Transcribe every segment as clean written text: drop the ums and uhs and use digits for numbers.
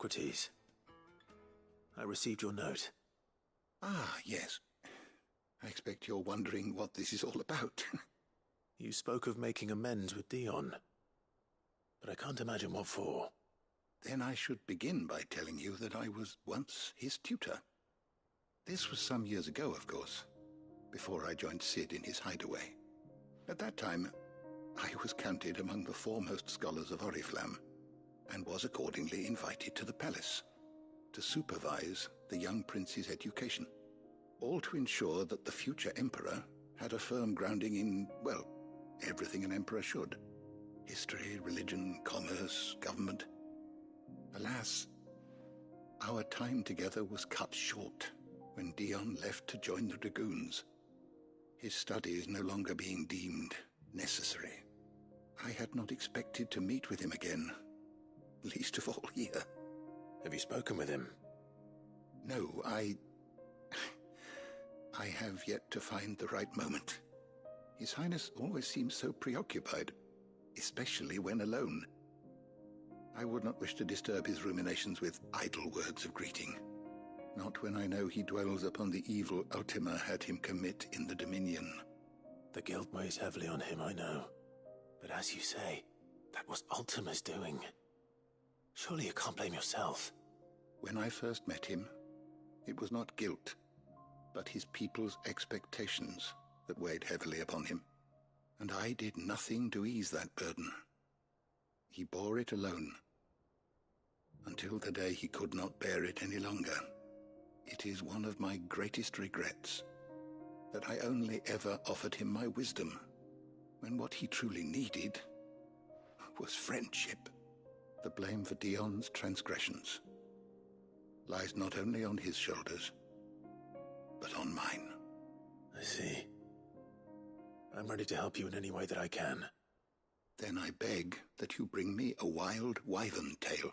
Socrates. I received your note. Ah, yes. I expect you're wondering what this is all about. You spoke of making amends with Dion, but I can't imagine what for. Then I should begin by telling you that I was once his tutor. This was some years ago, of course, before I joined Cid in his hideaway. At that time, I was counted among the foremost scholars of Oriflamme, and was accordingly invited to the palace to supervise the young prince's education, all to ensure that the future emperor had a firm grounding in, well, everything an emperor should. History, religion, commerce, government. Alas, our time together was cut short when Dion left to join the dragoons, his studies no longer being deemed necessary. I had not expected to meet with him again, least of all here. Have you spoken with him? No, I have yet to find the right moment. His Highness always seems so preoccupied, especially when alone. I would not wish to disturb his ruminations with idle words of greeting, not when I know he dwells upon the evil Ultima had him commit in the Dominion. The guilt weighs heavily on him, I know. But as you say, that was Ultima's doing. Surely you can't blame yourself. When I first met him, it was not guilt, but his people's expectations that weighed heavily upon him, and I did nothing to ease that burden. He bore it alone, until the day he could not bear it any longer. It is one of my greatest regrets that I only ever offered him my wisdom, when what he truly needed was friendship. The blame for Dion's transgressions lies not only on his shoulders, but on mine. I see. I'm ready to help you in any way that I can. Then I beg that you bring me a wild wyvern tail.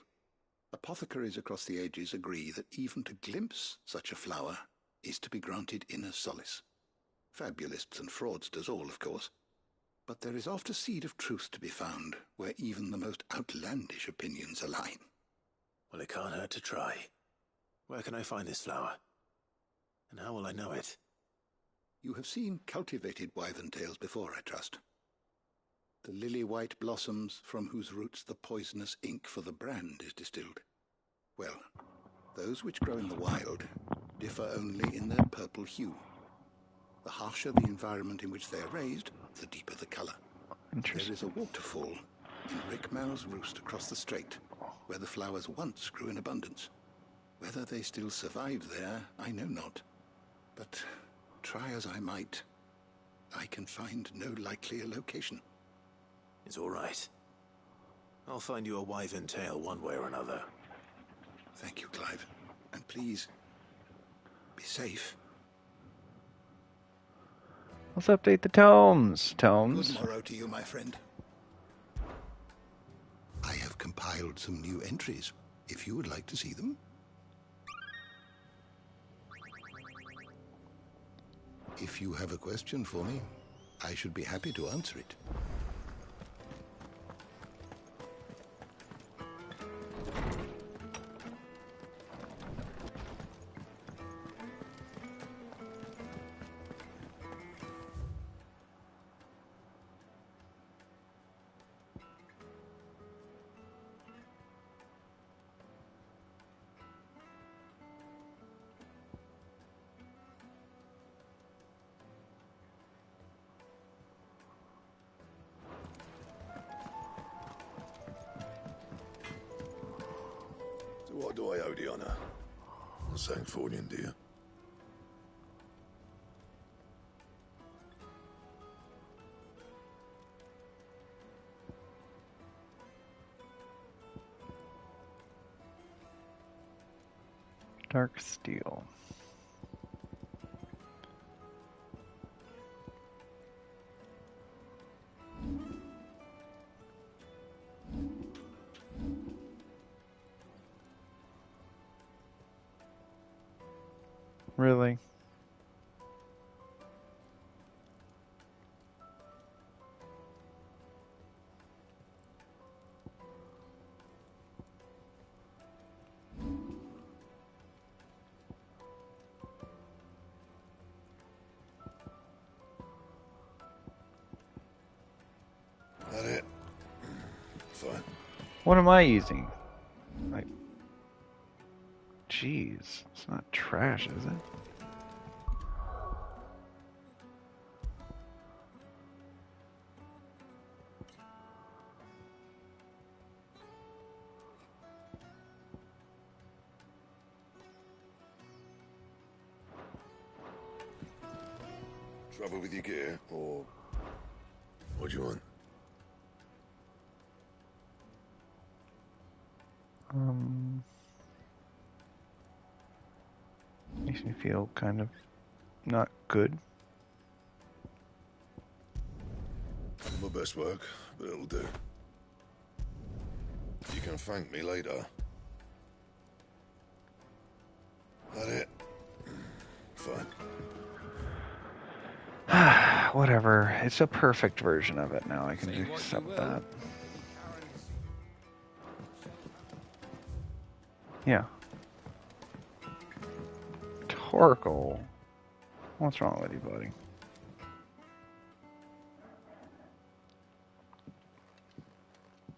Apothecaries across the ages agree that even to glimpse such a flower is to be granted inner solace. Fabulists and fraudsters all, of course. But there is oft a seed of truth to be found where even the most outlandish opinions align. Well, it can't hurt to try. Where can I find this flower? And how will I know it? You have seen cultivated wyvern tails before, I trust. The lily-white blossoms from whose roots the poisonous ink for the brand is distilled. Well, those which grow in the wild differ only in their purple hue. The harsher the environment in which they are raised, the deeper the color. There is a waterfall in Rickmal's Roost across the strait, where the flowers once grew in abundance. Whether they still survive there, I know not. But try as I might, I can find no likelier location. It's all right. I'll find you a wyvern tail one way or another. Thank you, Clive. And please, be safe. Let's update the tomes. Tomes. Good morrow to you, my friend. I have compiled some new entries, if you would like to see them. If you have a question for me, I should be happy to answer it. What do I owe the honor? I'm saying Fornian, dear. Dark steel. Really? What am I using? Like, jeez, it's not trash, is it? Trouble with your gear, or what do you want? Makes me feel kind of not good. My best work, but it'll do. You can thank me later. That it? Fine. Whatever. It's a perfect version of it now. I can accept that. Yeah. Torkel. What's wrong with you, buddy?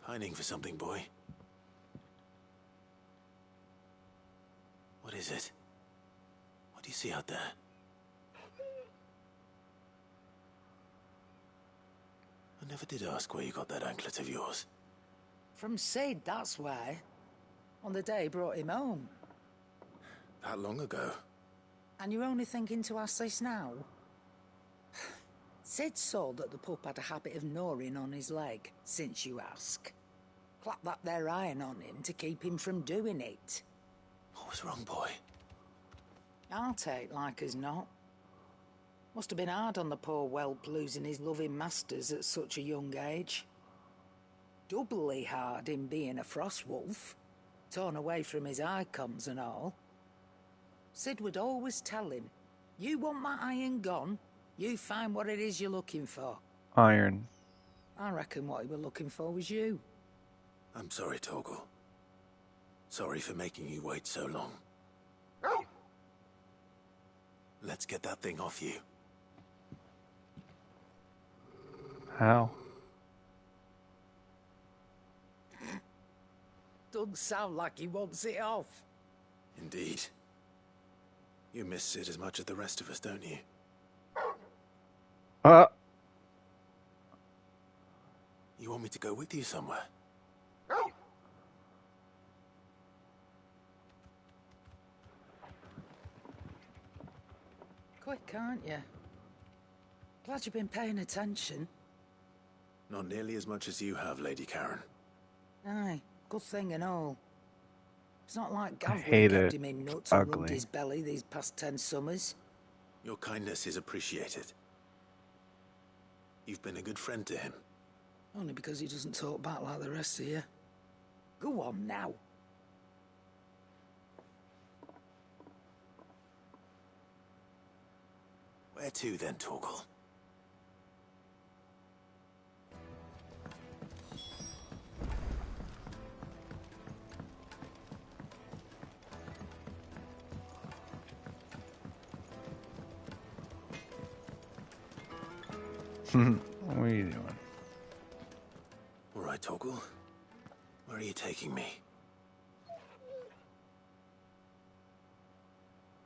Pining for something, boy. What is it? What do you see out there? I never did ask where you got that anklet of yours. From Sid, that's why. On the day he brought him home. That long ago? And you're only thinking to ask this now? Sid saw that the pup had a habit of gnawing on his leg, since you ask. Clap that there iron on him to keep him from doing it. What was wrong, boy? I'll take like as not. Must have been hard on the poor whelp losing his loving masters at such a young age. Doubly hard in being a frost wolf, torn away from his icons and all. Sid would always tell him, you want my iron gone, you find what it is you're looking for. Iron. I reckon what he were looking for was you. I'm sorry, Torgal. Sorry for making you wait so long. Let's get that thing off you. How? Doesn't sound like he wants it off. Indeed. You miss Sid as much as the rest of us, don't you? You want me to go with you somewhere? Quick, aren't you? Glad you've been paying attention. Not nearly as much as you have, Lady Karen. Aye, good thing and all. It's not like Gav would have hate kept it. him in nuts It's and rubbed ugly. his belly these past 10 summers. Your kindness is appreciated. You've been a good friend to him. Only because he doesn't talk back like the rest of you. Go on now. Where to then, Torgal? What are you doing? All right, Torgal. Where are you taking me?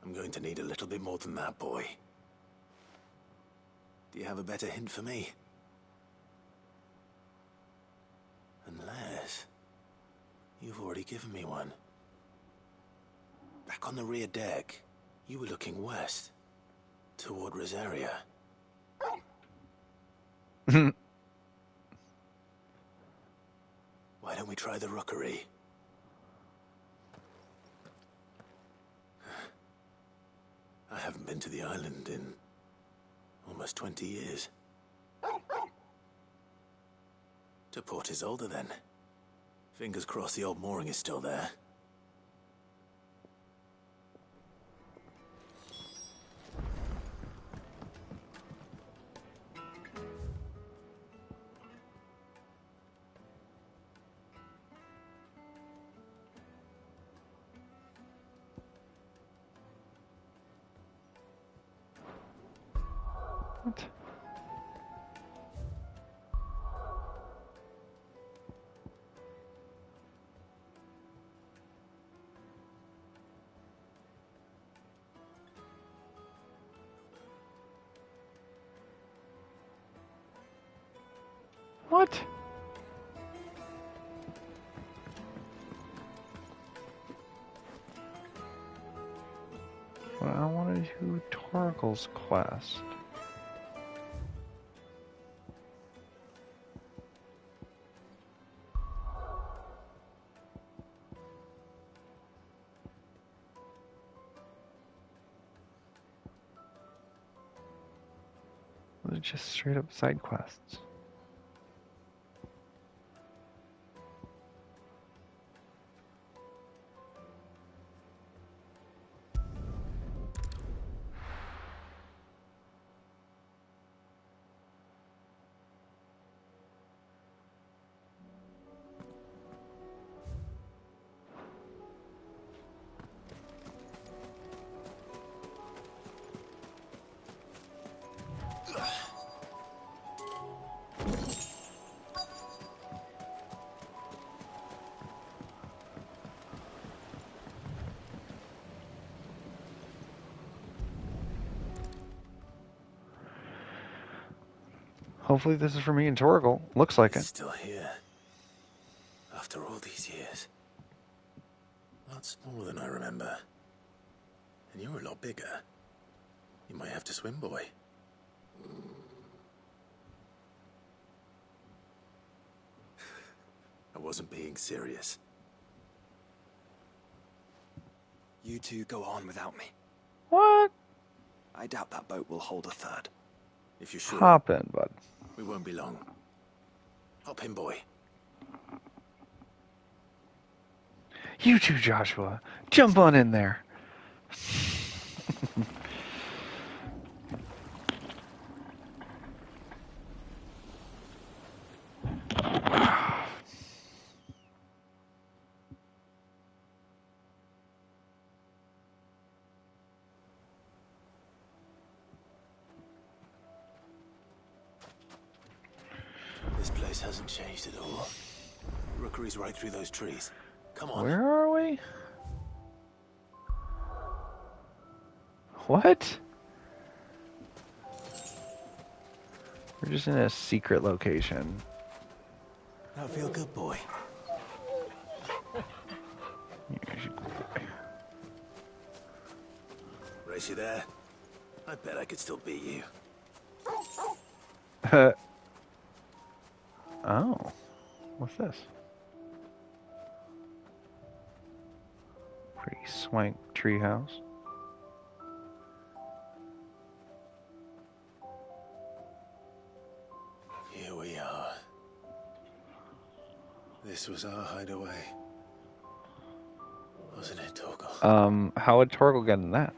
I'm going to need a little bit more than that, boy. Do you have a better hint for me? Unless... you've already given me one. Back on the rear deck, you were looking west. Toward Rosaria. Why don't we try the rookery? I haven't been to the island in almost 20 years. To Port Isolde, then. Fingers crossed the old mooring is still there. What? Well, I want to do Torgal's quest. They're just straight up side quests. Hopefully this is for me and Torgal. Looks like He's it. still here. After all these years. Lots more than I remember. And you're a lot bigger. You might have to swim, boy. I wasn't being serious. You two go on without me. What? I doubt that boat will hold a third. If you're sure, Hop in, bud. we won't be long. Hop in, boy. You too, Joshua. Jump on in there. This place hasn't changed at all. Rookery's right through those trees. Come on. Where are we? What? We're just in a secret location. Now feel good, boy. Race you there? I bet I could still beat you. Oh. What's this? Pretty swank treehouse. Here we are. This was our hideaway. Wasn't it, Torgal? How would Torgal get in that?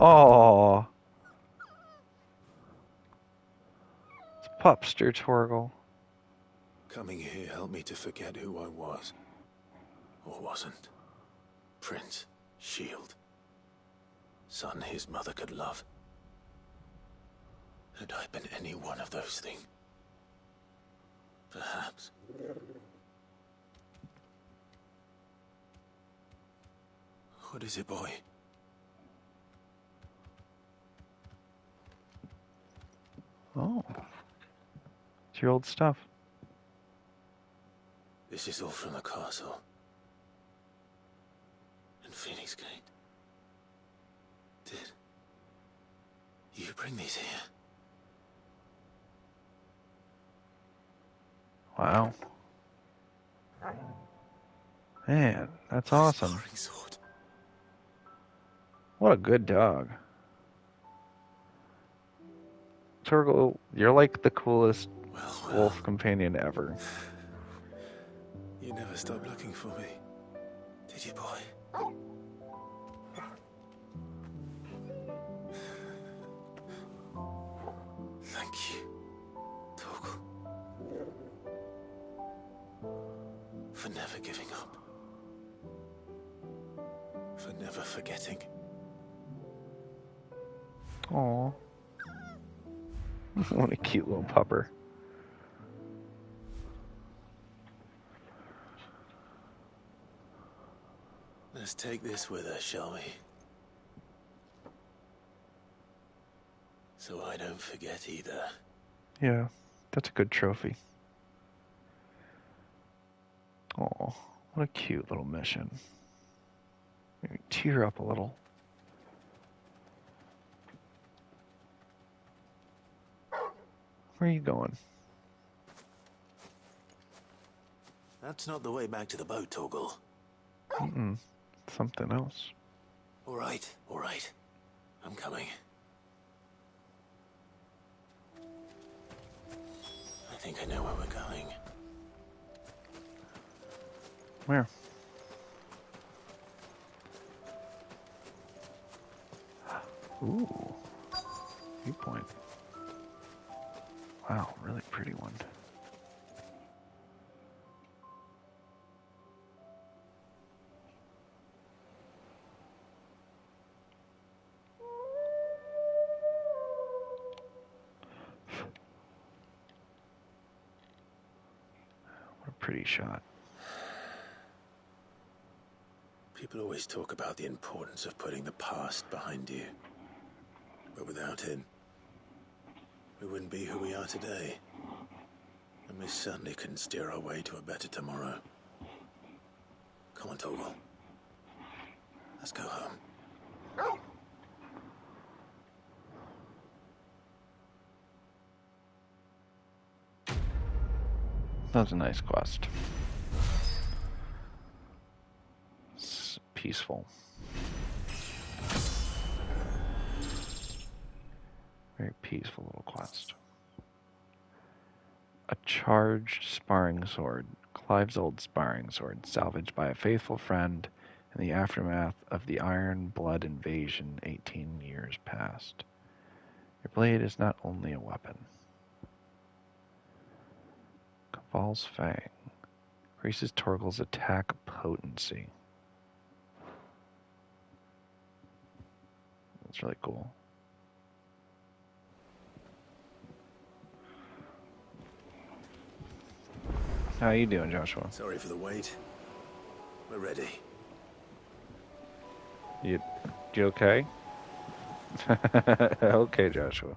Oh, it's Pupster Torgal. Coming here helped me to forget who I was. Or wasn't. Prince, Shield. Son his mother could love. Had I been any one of those things? Perhaps. What is it, boy? Oh, it's your old stuff. This is all from the castle. And Phoenix Gate. Did you bring these here? Wow. Man, that's awesome. Sparring sword. What a good dog. Torgal, you're like the coolest Well, wolf companion ever. You never stopped looking for me, did you, boy? Thank you, Torgal, for never giving up, for never forgetting. Aw. What a cute little pupper. Let's take this with us, shall we? So I don't forget either. Yeah, that's a good trophy. Oh, what a cute little mission. Maybe tear up a little. Where are you going? That's not the way back to the boat, Torgal. Mm-mm. Something else. All right. I'm coming. I think I know where we're going. Where? Ooh. Viewpoint. Wow, really pretty one. What a pretty shot. People always talk about the importance of putting the past behind you. But without it, we wouldn't be who we are today. And we certainly couldn't steer our way to a better tomorrow. Come on, Torgal. Let's go home. That was a nice quest. It's peaceful. Very peaceful little quest. A charged sparring sword. Clive's old sparring sword, salvaged by a faithful friend in the aftermath of the Iron Blood invasion 18 years past. Your blade is not only a weapon. Caval's Fang increases Torgal's attack potency. That's really cool. How you doing, Joshua? Sorry for the wait. We're ready. You okay? Okay, Joshua.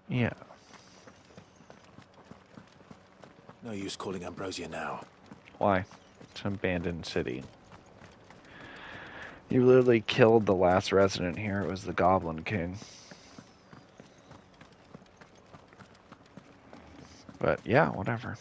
Yeah. No use calling Ambrosia now. Why? It's an abandoned city. You literally killed the last resident here. It was the Goblin King. But yeah, whatever.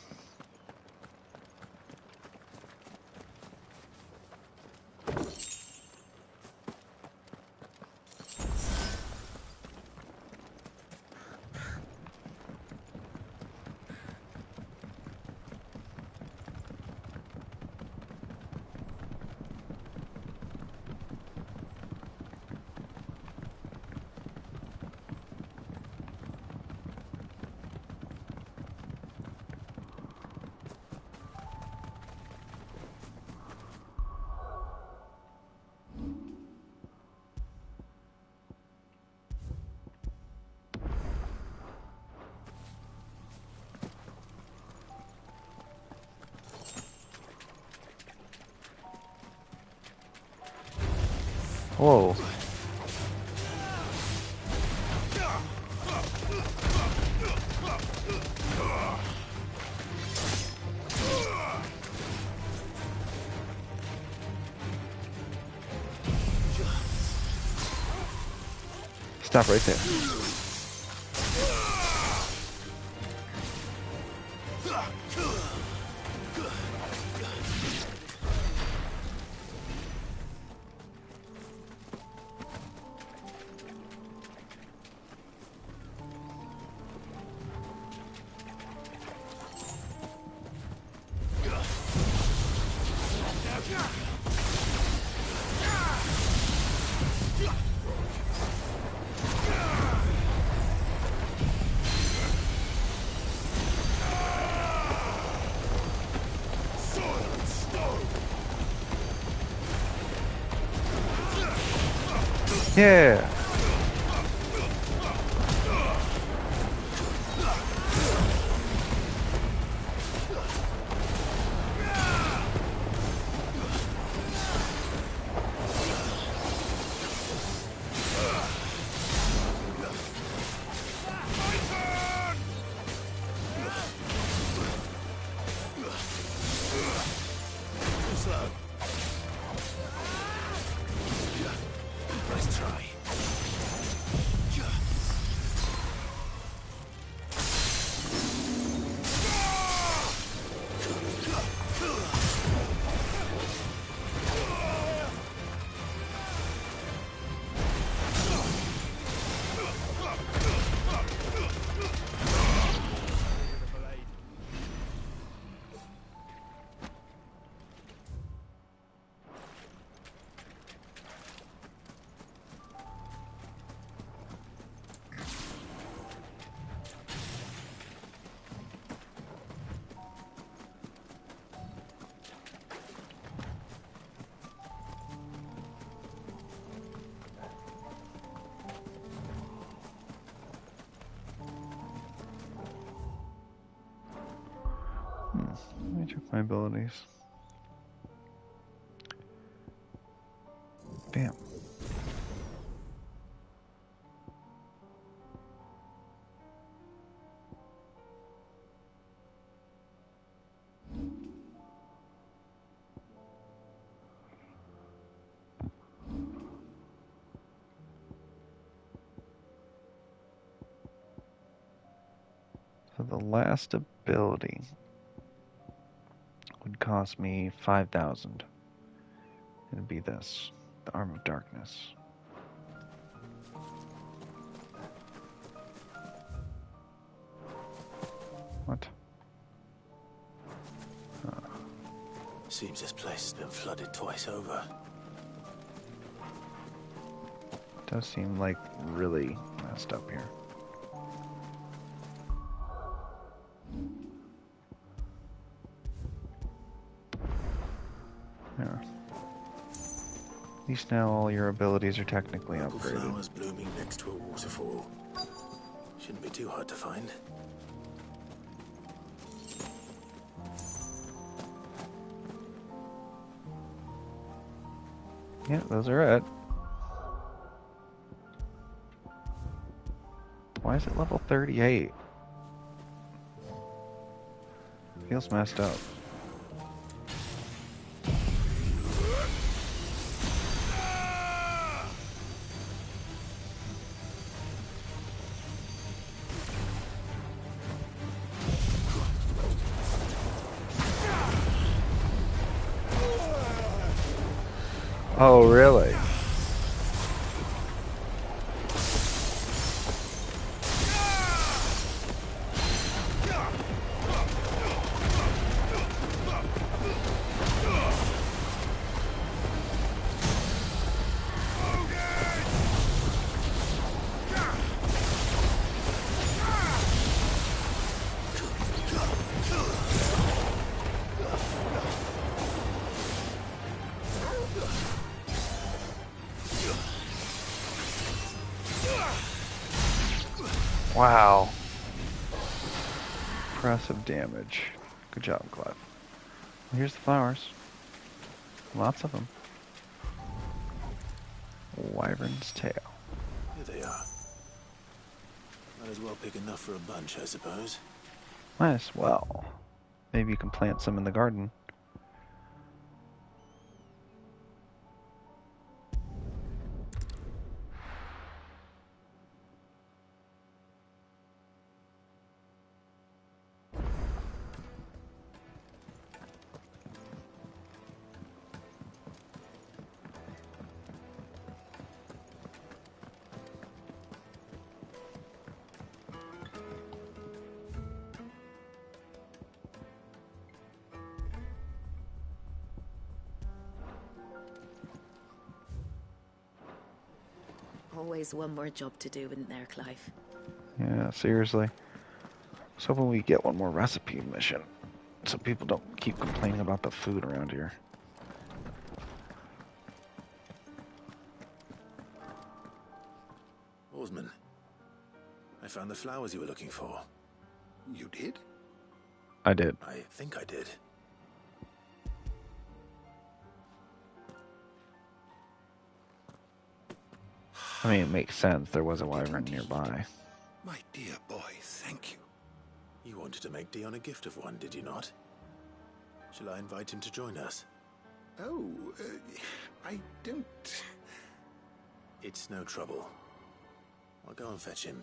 Whoa. Stop right there. Yeah. Nice try. Let me check my abilities. Bam. So the last ability would cost me 5,000. It'd be this, the Arm of Darkness. What? Seems this place has been flooded twice over. Does seem like really messed up here. Yeah. At least now all your abilities are technically Purple upgraded. flowers blooming next to a waterfall. Shouldn't be too hard to find. Yeah, those are it. Why is it level 38? Feels messed up. Oh, really? Wow. Impressive damage. Good job, Clive. Here's the flowers. Lots of them. Wyvern's tail. Here they are. Might as well pick enough for a bunch, I suppose. Might as well. Maybe you can plant some in the garden. always one more job to do, isn't there, Clive? Yeah, seriously. I was hoping we get one more recipe mission, so people don't keep complaining about the food around here. Oarsman, I found the flowers you were looking for. You did? I did. I think I did. I mean, it makes sense. There was a wyvern nearby. My dear boy, thank you. You wanted to make Dion a gift of one, did you not? Shall I invite him to join us? Oh, I don't... It's no trouble. I'll go and fetch him.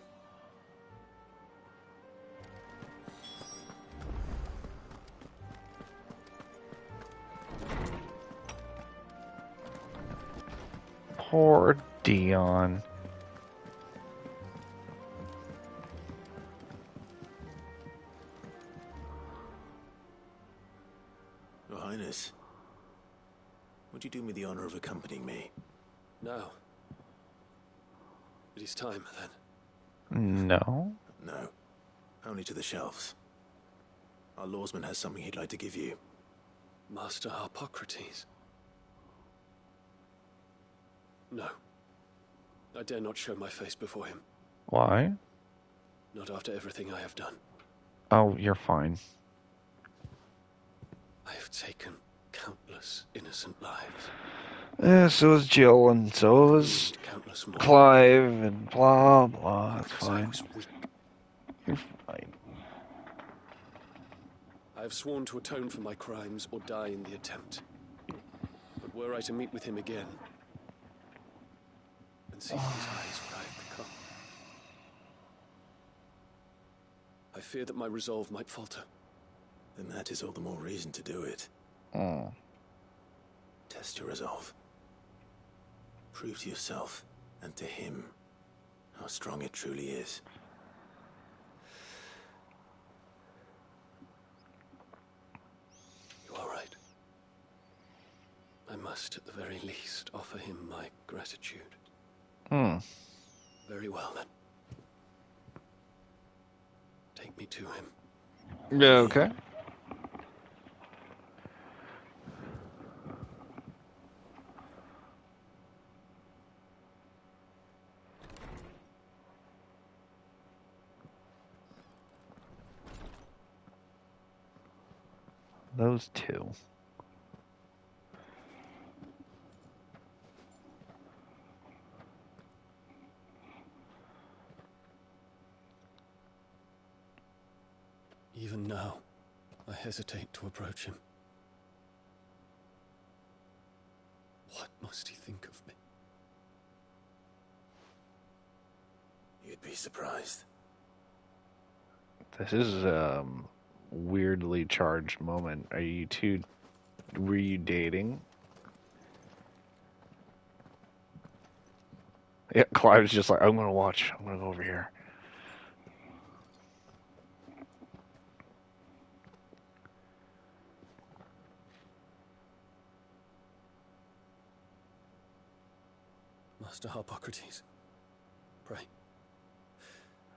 Poor Dion. Your Highness, would you do me the honor of accompanying me? No. It is time, then. No? No. Only to the shelves. Our lawsman has something he'd like to give you. Master Harpocrates. No. I dare not show my face before him. Why? Not after everything I have done. Oh, you're fine. I have taken countless innocent lives. So is Jill, and so is Countless more. Clive, and blah, blah. That's Because I fine. was weak. You're fine. I have sworn to atone for my crimes or die in the attempt. But were I to meet with him again, and see in his eyes what I have become, I fear that my resolve might falter. Then that is all the more reason to do it. Oh. Test your resolve. Prove to yourself and to him how strong it truly is. You are right. I must, at the very least, offer him my gratitude. Very well, then. Take me to him. Yeah, okay. Those two. Even now, I hesitate to approach him. What must he think of me? You'd be surprised. This is a weirdly charged moment. Are you two... Were you dating? Yeah, Clive's just like, I'm gonna watch. I'm gonna go over here. Master Harpocrates, pray,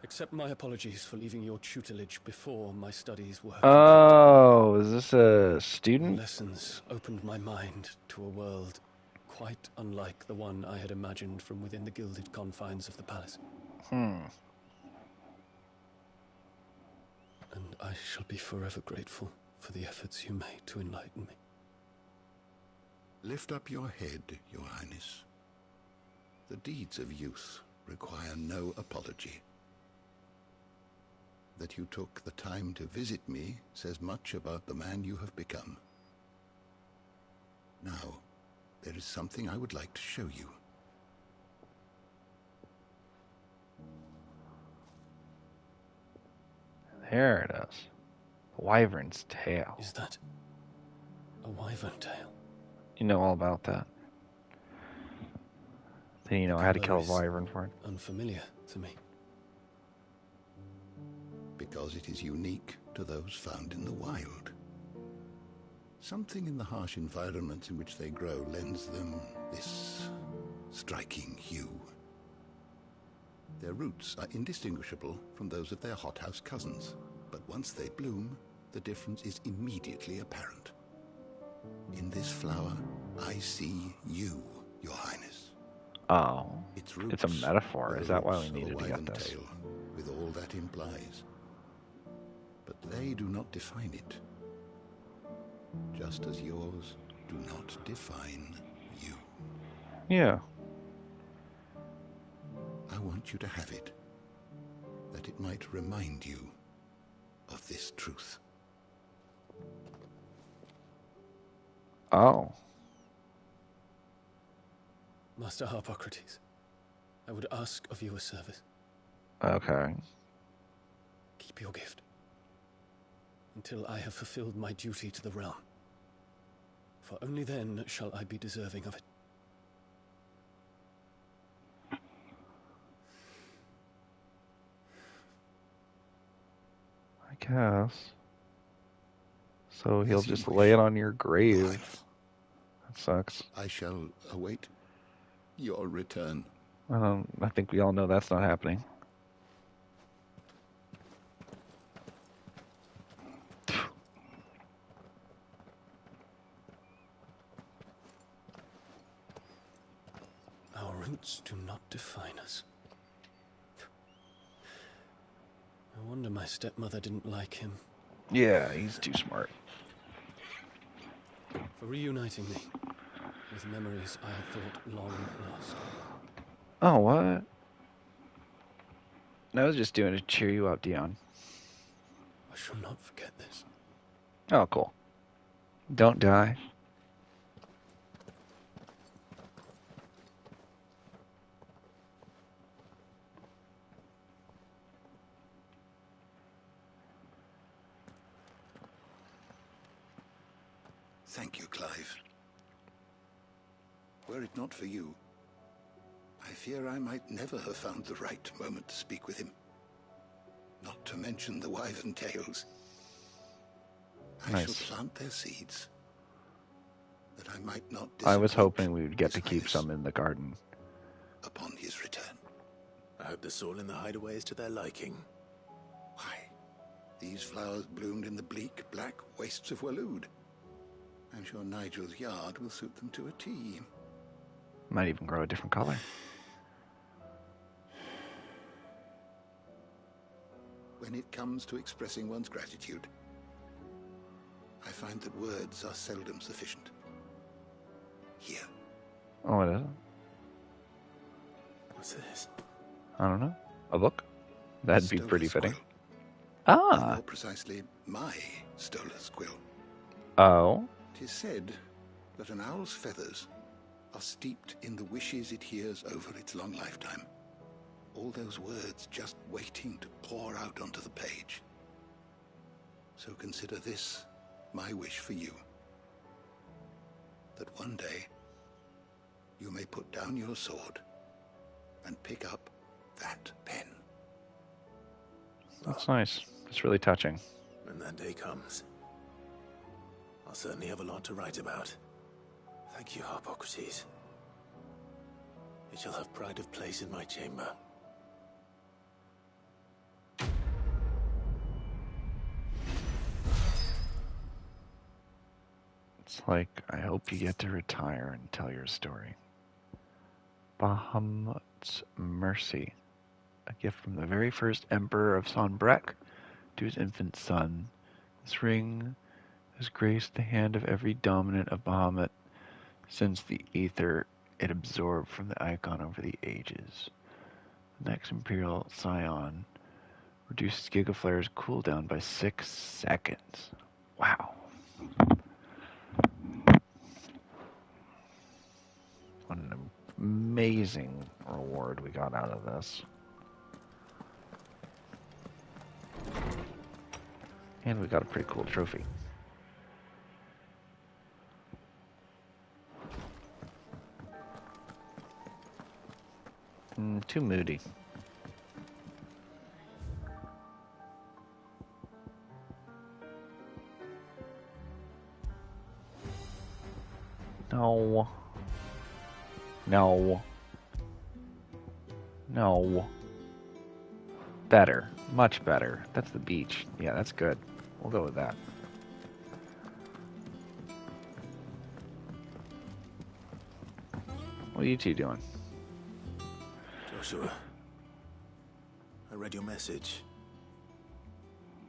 accept my apologies for leaving your tutelage before my studies were Oh, is this a Your student? lessons opened my mind to a world quite unlike the one I had imagined from within the gilded confines of the palace. And I shall be forever grateful for the efforts you made to enlighten me. Lift up your head, Your Highness. The deeds of youth require no apology. That you took the time to visit me says much about the man you have become. Now, there is something I would like to show you. There it is. Wyvern's tail. Is that a wyvern tail? You know all about that. Then you know how to kill a Colour is wyvern for it. Unfamiliar to me. Because it is unique to those found in the wild. Something in the harsh environments in which they grow lends them this striking hue. Their roots are indistinguishable from those of their hothouse cousins, but once they bloom, the difference is immediately apparent. In this flower, I see you, Your Highness. Oh, Its roots it's a metaphor. are Is the that why roots we of a needed to get wyvern this? tail, with all that implies. But they do not define it, just as yours do not define you. Yeah. I want you to have it, that it might remind you of this truth. Oh. Master Harpocrates, I would ask of you a service. Okay. Keep your gift until I have fulfilled my duty to the realm. For only then shall I be deserving of it. I guess. So he'll As you just wish, lay it on your grave. Your Highness. That sucks. I shall await your return. I think we all know that's not happening. Our roots do not define us. No wonder my stepmother didn't like him. Yeah, he's too smart. For reuniting me with memories I had thought long lost. Oh, what? I was just doing it to cheer you up, Dion. I shall not forget this. Oh, cool. Don't die. Thank you, Clive. Were it not for you, I fear I might never have found the right moment to speak with him. Not to mention the wyvern tales. I Nice. shall plant their seeds, that I might not I was disappoint hoping we would get His to keep Highness some in the garden. upon his return. I hope the soil in the hideaway is to their liking. Why, these flowers bloomed in the bleak, black wastes of Waloed. I'm sure Nigel's yard will suit them to a T. Might even grow a different color. When it comes to expressing one's gratitude, I find that words are seldom sufficient. Here, Oh, it isn't? What's this? I don't know. A book? That'd be Stolas pretty fitting. quill. Or Ah. more precisely, my Stolas quill. Oh. 'Tis said that an owl's feathers are steeped in the wishes it hears over its long lifetime. All those words just waiting to pour out onto the page. So consider this my wish for you. That one day you may put down your sword and pick up that pen. That's nice. It's really touching. When that day comes, I'll certainly have a lot to write about. Thank you, Harpocrates. It shall have pride of place in my chamber. It's like, I hope you get to retire and tell your story. Bahamut's Mercy. A gift from the very first emperor of Sonbrek to his infant son. This ring has graced the hand of every dominant of Bahamut since the ether it absorbed from the icon over the ages. The next Imperial Scion reduces Gigaflare's cooldown by 6 seconds. Wow. What an amazing reward we got out of this. And we got a pretty cool trophy. Too moody. No. No. No. better. Much better. That's the beach. Yeah, that's good. We'll go with that. What are you two doing? Joshua, I read your message.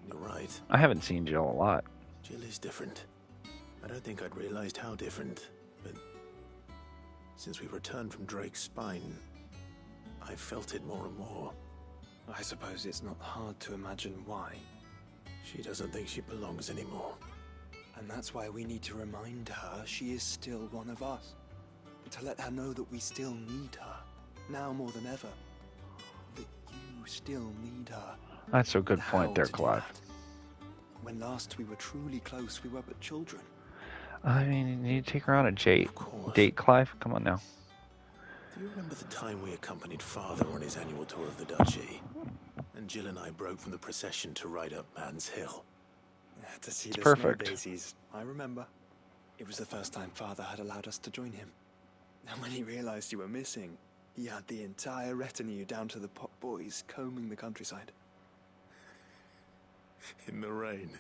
You're right. I haven't seen Jill a lot. Jill is different. I don't think I'd realized how different, but since we returned from Drake's spine, I felt it more and more. I suppose it's not hard to imagine why. She doesn't think she belongs anymore. And that's why we need to remind her she is still one of us. To let her know that we still need her, now more than ever. That you still need her. That's a good And point how there, to do Clive. that. When last we were truly close, we were but children. I mean, you need to take her on a date. Of course. Date, Clive? Come on now. Do you remember the time we accompanied Father on his annual tour of the Duchy? And Jill and I broke from the procession to ride up Man's Hill. To see It's the perfect. snow daisies, I remember. It was the first time Father had allowed us to join him. And when he realized you were missing, he had the entire retinue down to the pot boys combing the countryside. In the rain.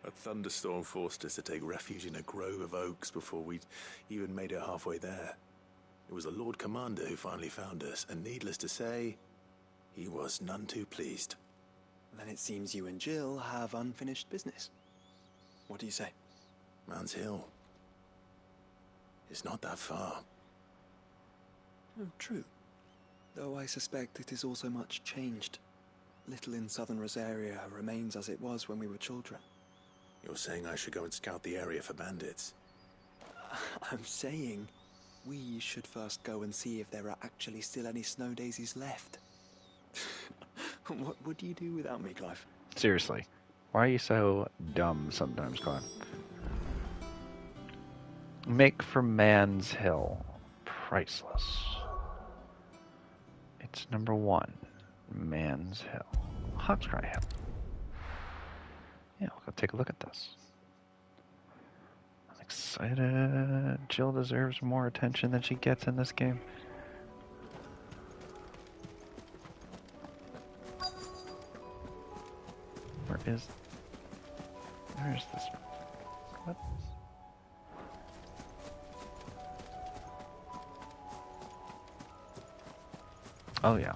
A thunderstorm forced us to take refuge in a grove of oaks before we'd even made it halfway there. It was the Lord Commander who finally found us, and needless to say, he was none too pleased. Then it seems you and Jill have unfinished business. What do you say? Man's Hill. It's not that far. Oh, true. Though I suspect it is also much changed. Little in southern Rosaria remains as it was when we were children. You're saying I should go and scout the area for bandits? I'm saying we should first go and see if there are actually still any snow daisies left. What would you do without me, Clive? Seriously. Why are you so dumb sometimes, Clive? Make for Man's Hill. Priceless. It's number 1. Man's Hill. Hawkscry Hill. Yeah, we'll go take a look at this. I'm excited. Jill deserves more attention than she gets in this game. Where's this? What? Oh yeah.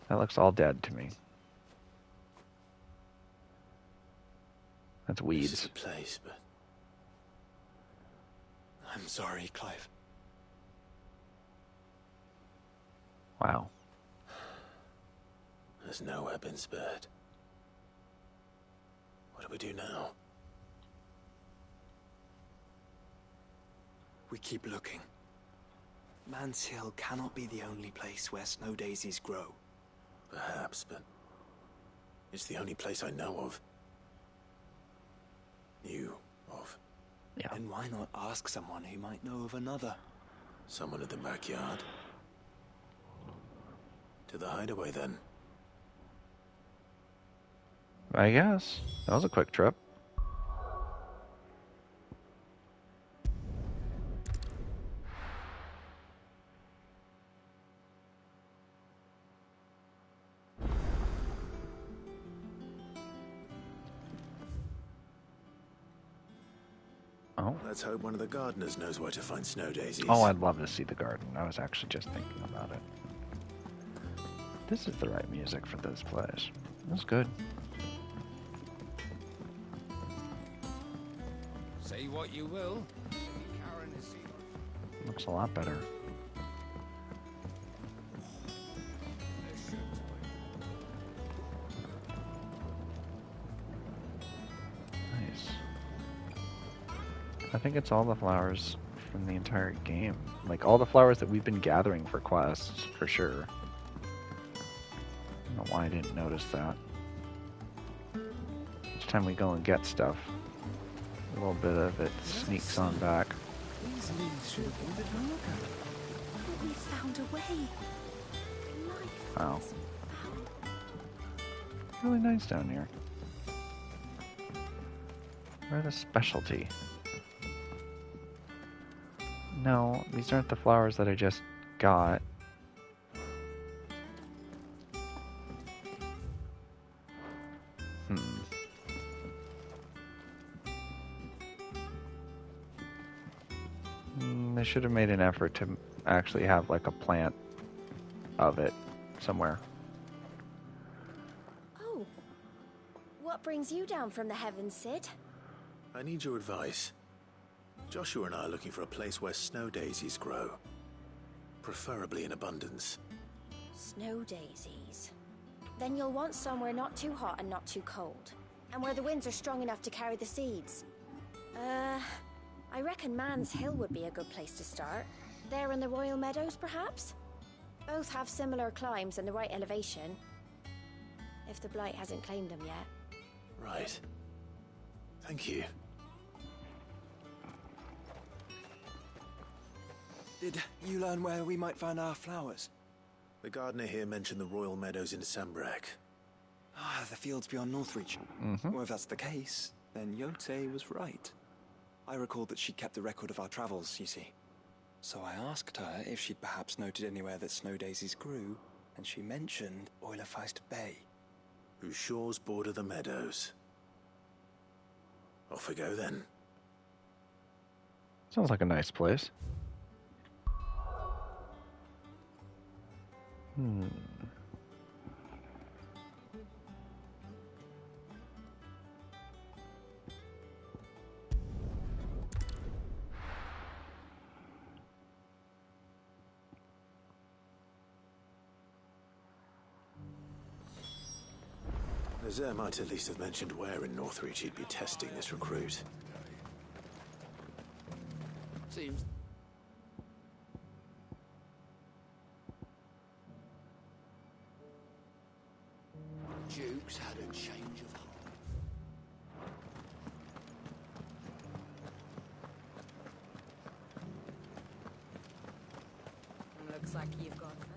That looks all dead to me. That's This weeds. is a place, but I'm sorry, Clive. Wow. there's nowhere been spared. What do we do now? We keep looking. Man's Hill cannot be the only place where snow daisies grow. Perhaps, but it's the only place I know of. Knew of. Yeah. Then why not ask someone who might know of another? Someone in the backyard. To the hideaway, then. I guess. That was a quick trip. Oh. Let's hope one of the gardeners knows where to find snow daisies. Oh, I'd love to see the garden. I was actually just thinking about it. This is the right music for this place. That's good. Say what you will. Looks a lot better. Nice. I think it's all the flowers from the entire game. Like, all the flowers that we've been gathering for quests, for sure. I don't know why I didn't notice that. Each time we go and get stuff, a little bit of it sneaks on back. These leaves should have been a bit darker. We found a way. Life Wow. is found. Really nice down here. We're the specialty. No, these aren't the flowers that I just got. They should have made an effort to actually have like a plant of it somewhere. Oh. What brings you down from the heavens, Cid? I need your advice. Joshua and I are looking for a place where snow daisies grow. Preferably in abundance. Snow daisies. Then you'll want somewhere not too hot and not too cold. And where the winds are strong enough to carry the seeds. I reckon Man's Hill would be a good place to start. There in the Royal Meadows, perhaps? Both have similar climbs and the right elevation. If the Blight hasn't claimed them yet. Right. Thank you. Did you learn where we might find our flowers? The gardener here mentioned the Royal Meadows in Sambrak. Ah, the fields beyond Northreach. Well, if that's the case, then Yote was right. I recalled that she kept a record of our travels, you see. So I asked her if she'd perhaps noted anywhere that snow daisies grew, and she mentioned Oilerfeist Bay. Whose shores border the meadows. Off we go then. Sounds like a nice place. Nazaire might at least have mentioned where in Northreach he'd be testing this recruit. Seems. Duke's had a change of heart. Looks like you've got that.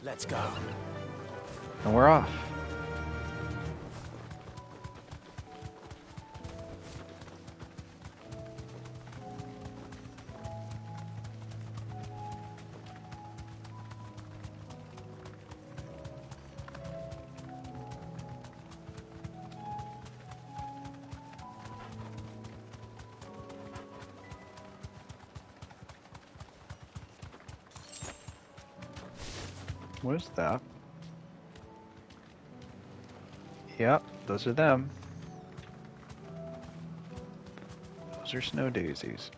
Let's go. And we're off. What is that? Yep, those are them. Those are snow daisies.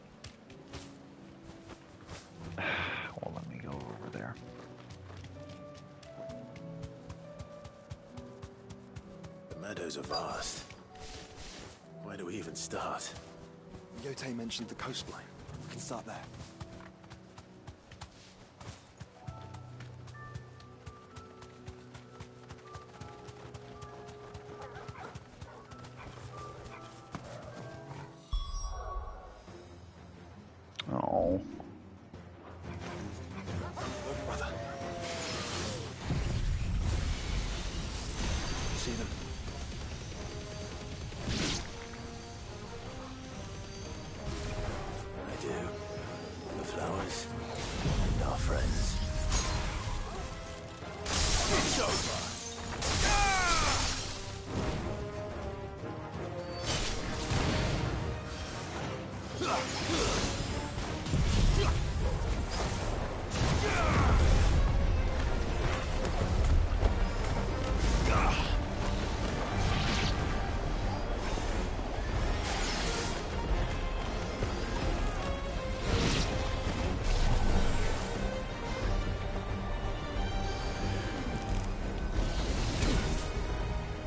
Well, let me go over there. The meadows are vast. Where do we even start? Yote mentioned the coastline. We can start there. Oh. Look, brother. You see them? I do. The flowers and our friends. It's over.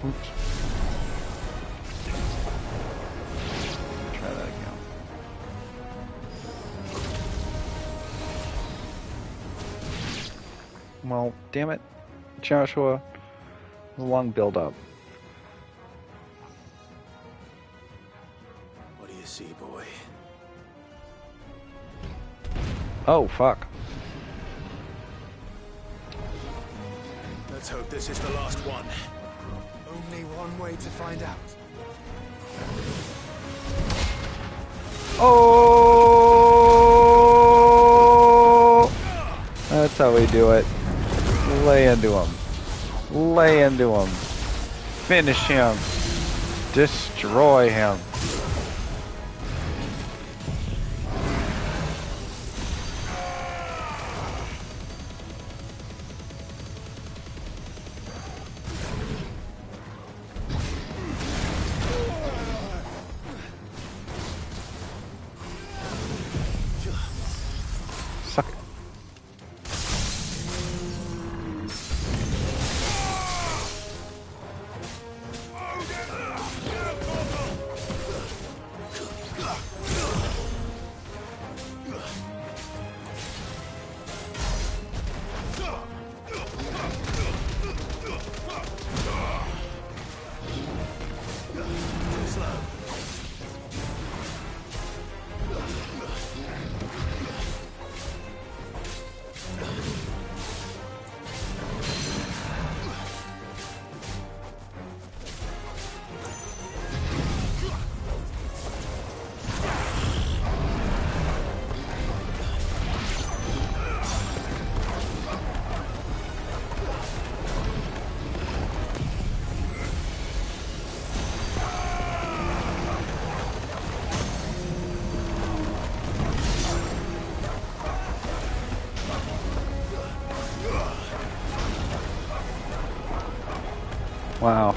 Oops. Try that again. Well, damn it, Joshua. It was a long build-up. What do you see, boy? Oh, fuck. Let's hope this is the last one. Only one way to find out. Oh! That's how we do it. Lay into him. Lay into him. Finish him. Destroy him. Suck it. Wow.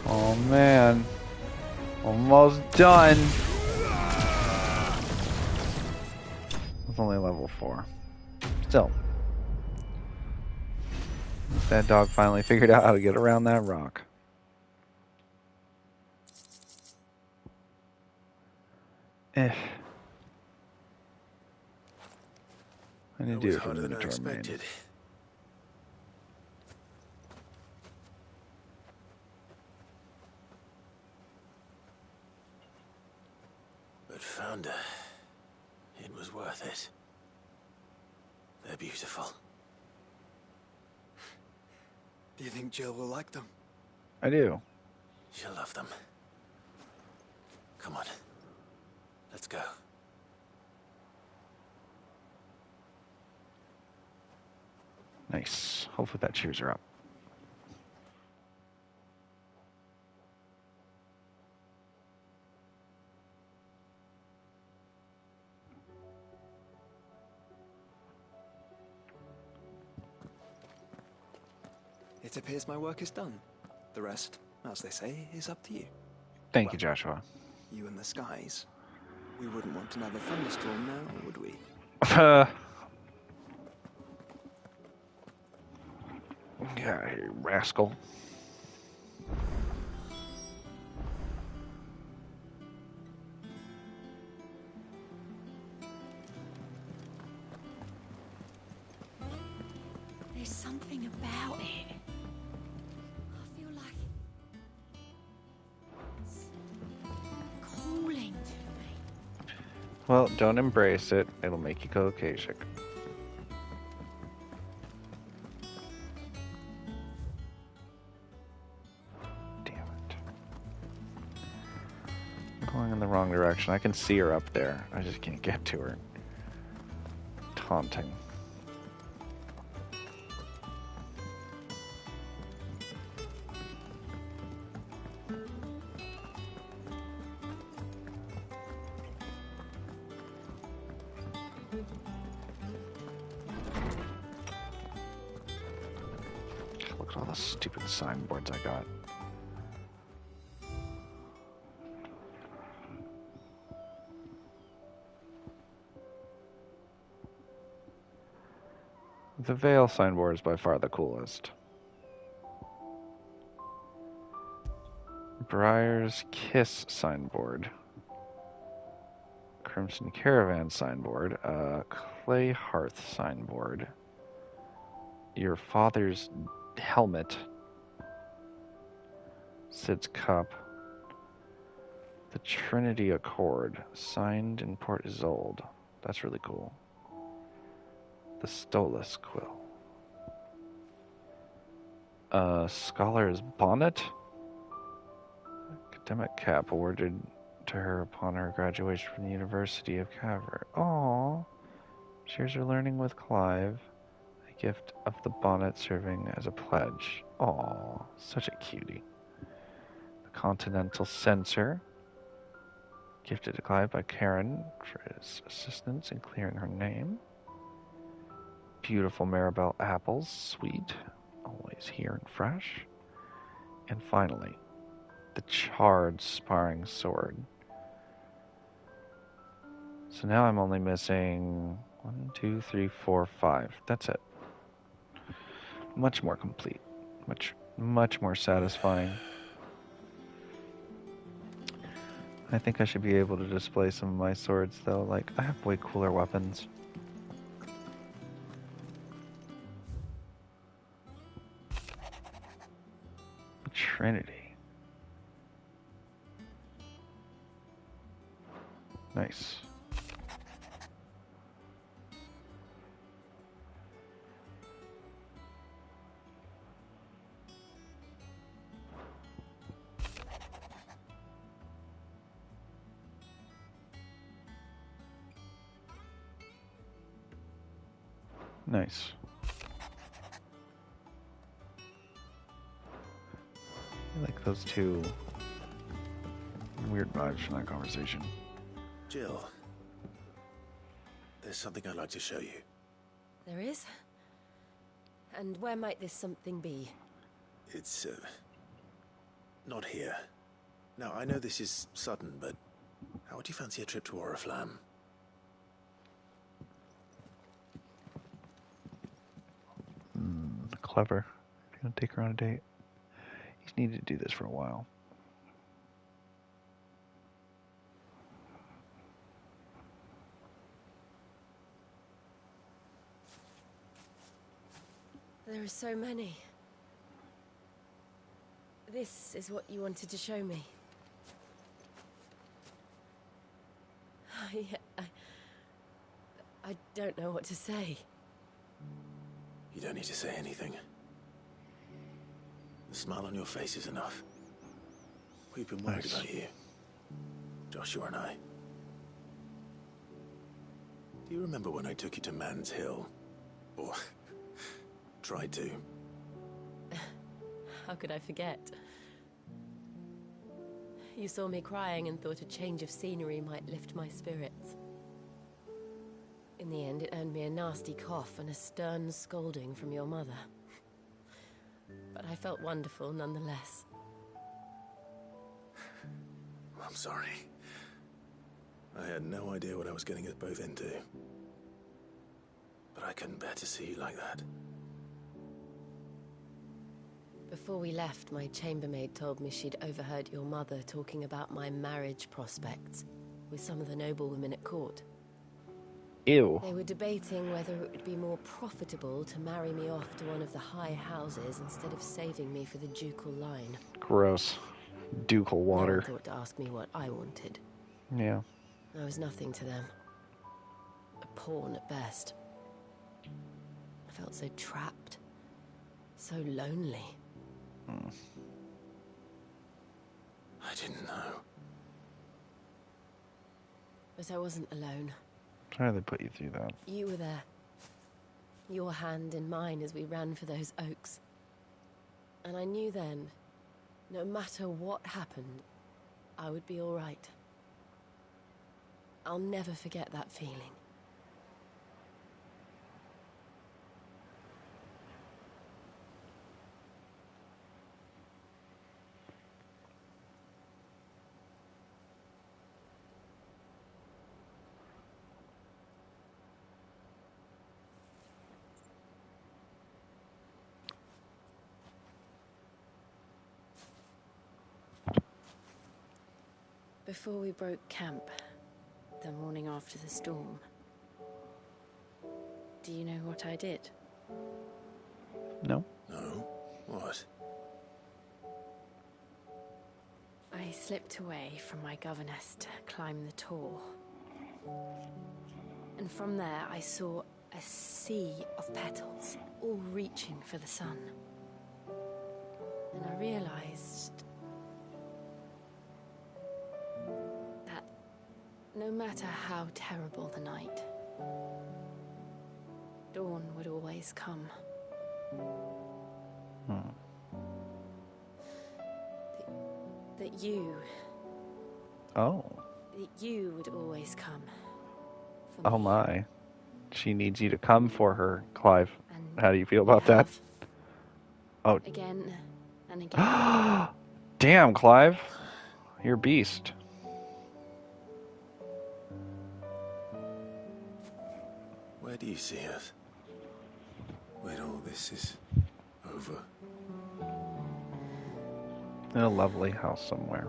Oh man. Almost done. It's only level 4. Still. That dog finally figured out how to get around that rock. I need to do was it for harder than I Minotaur Main. expected. But found her. It was worth it. They're beautiful. Do you think Jill will like them? I do. She'll love them. Come on. Let's go. Nice. Hopefully that cheers her up. It appears my work is done. The rest, as they say, is up to you. Thank you, Joshua. You and the skies. We wouldn't want another thunderstorm now, would we? Yeah, you rascal. There's something about it. I feel like it's calling to me. Well, don't embrace it. It'll make you go Kashyyyk. Damn it. I'm going in the wrong direction. I can see her up there. I just can't get to her. Taunting. Look at all the stupid signboards I got. The Veil signboard is by far the coolest. Briar's Kiss signboard. Crimson Caravan signboard. Clay Hearth signboard. Your father's helmet. Sid's cup. The Trinity Accord, signed in Port Isolde. That's really cool. The Stolas quill. Scholar's bonnet. Academic cap awarded to her upon her graduation from the University of Cavern. Aww. Shares her learning with Clive. A gift of the bonnet serving as a pledge. Aww. Such a cutie. The Continental Censor. Gifted to Clive by Karen for his assistance in clearing her name. Beautiful Maribel apples, sweet, always here and fresh. And finally, the charred sparring sword. So now I'm only missing 1, 2, 3, 4, 5. That's it. Much more complete. Much more satisfying. I think I should be able to display some of my swords, though. Like, I have way cooler weapons. Trinity. Nice. Nice. I like those two weird vibes from that conversation. Jill, there's something I'd like to show you. There is? And where might this something be? It's, not here. Now, I know this is sudden, but how would you fancy a trip to Oriflamme? Clever. If you want to take her on a date. He's needed to do this for a while. There are so many. This is what you wanted to show me. I don't know what to say. You don't need to say anything. The smile on your face is enough. We've been worried about you, Joshua and I. Do you remember when I took you to Man's Hill? Or tried to? How could I forget? You saw me crying and thought a change of scenery might lift my spirits. In the end, it earned me a nasty cough and a stern scolding from your mother. But I felt wonderful nonetheless. I'm sorry. I had no idea what I was getting us both into. But I couldn't bear to see you like that. Before we left, my chambermaid told me she'd overheard your mother talking about my marriage prospects with some of the noblewomen at court. Ew. They were debating whether it would be more profitable to marry me off to one of the high houses instead of saving me for the ducal line. Gross. Ducal water. No one thought to ask me what I wanted. Yeah. I was nothing to them. A pawn at best. I felt so trapped. So lonely. I didn't know. But I wasn't alone. How did they put you through that? You were there. Your hand in mine as we ran for those oaks. And I knew then, no matter what happened, I would be all right. I'll never forget that feeling. Before we broke camp, the morning after the storm, do you know what I did? No? No? What? I slipped away from my governess to climb the Tor. And from there I saw a sea of petals, all reaching for the sun. And I realized that no matter how terrible the night, dawn would always come. That you... Oh. That you would always come. Oh my. She needs you to come for her, Clive. How do you feel about that? Oh. Again and again. Damn, Clive. You're a beast. Where do you see us? When all this is over? In a lovely house somewhere.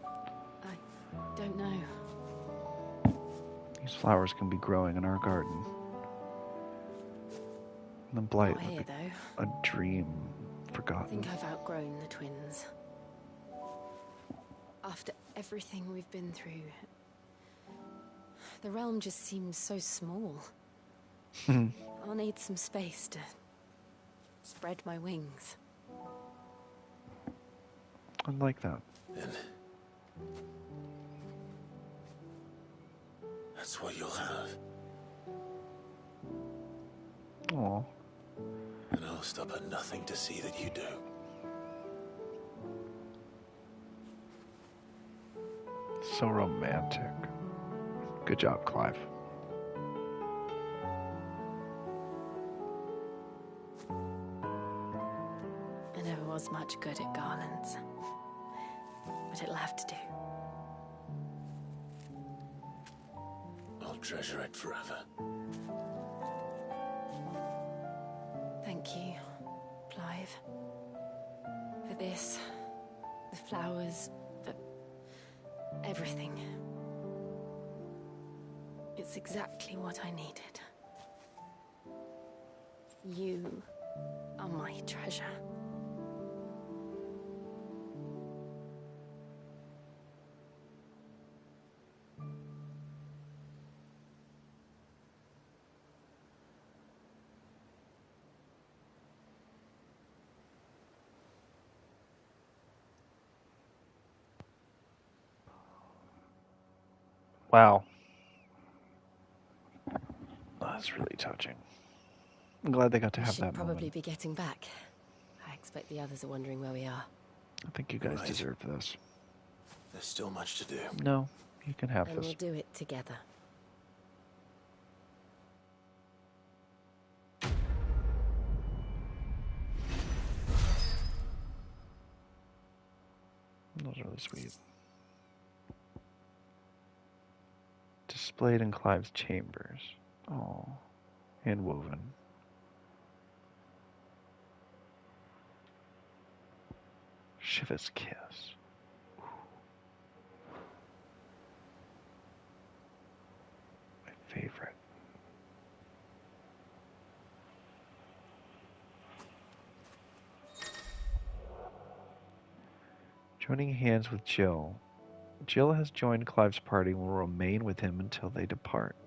I don't know. These flowers can be growing in our garden. The blight Not here, would be though. a dream I forgotten. think I've outgrown the twins. After everything we've been through, the realm just seems so small. I'll need some space to spread my wings. I like that. And that's what you'll have. Aw. And I'll stop at nothing to see that you do. So romantic. Good job, Clive. I never was much good at garlands, but it'll have to do. I'll treasure it forever. Thank you, Clive. For this, the flowers, for everything. It's exactly what I needed. You are my treasure. Wow. That's really touching. I'm glad they got to We have should that probably moment. be getting back. I expect the others are wondering where we are. I think you guys Right. deserve this. There's still much to do. No, you can have And this. we'll do it together. That was really sweet. Displayed in Clive's chambers. Oh, and woven. Shiva's kiss. Ooh. My favorite. Joining hands with Jill. Jill has joined Clive's party and will remain with him until they depart.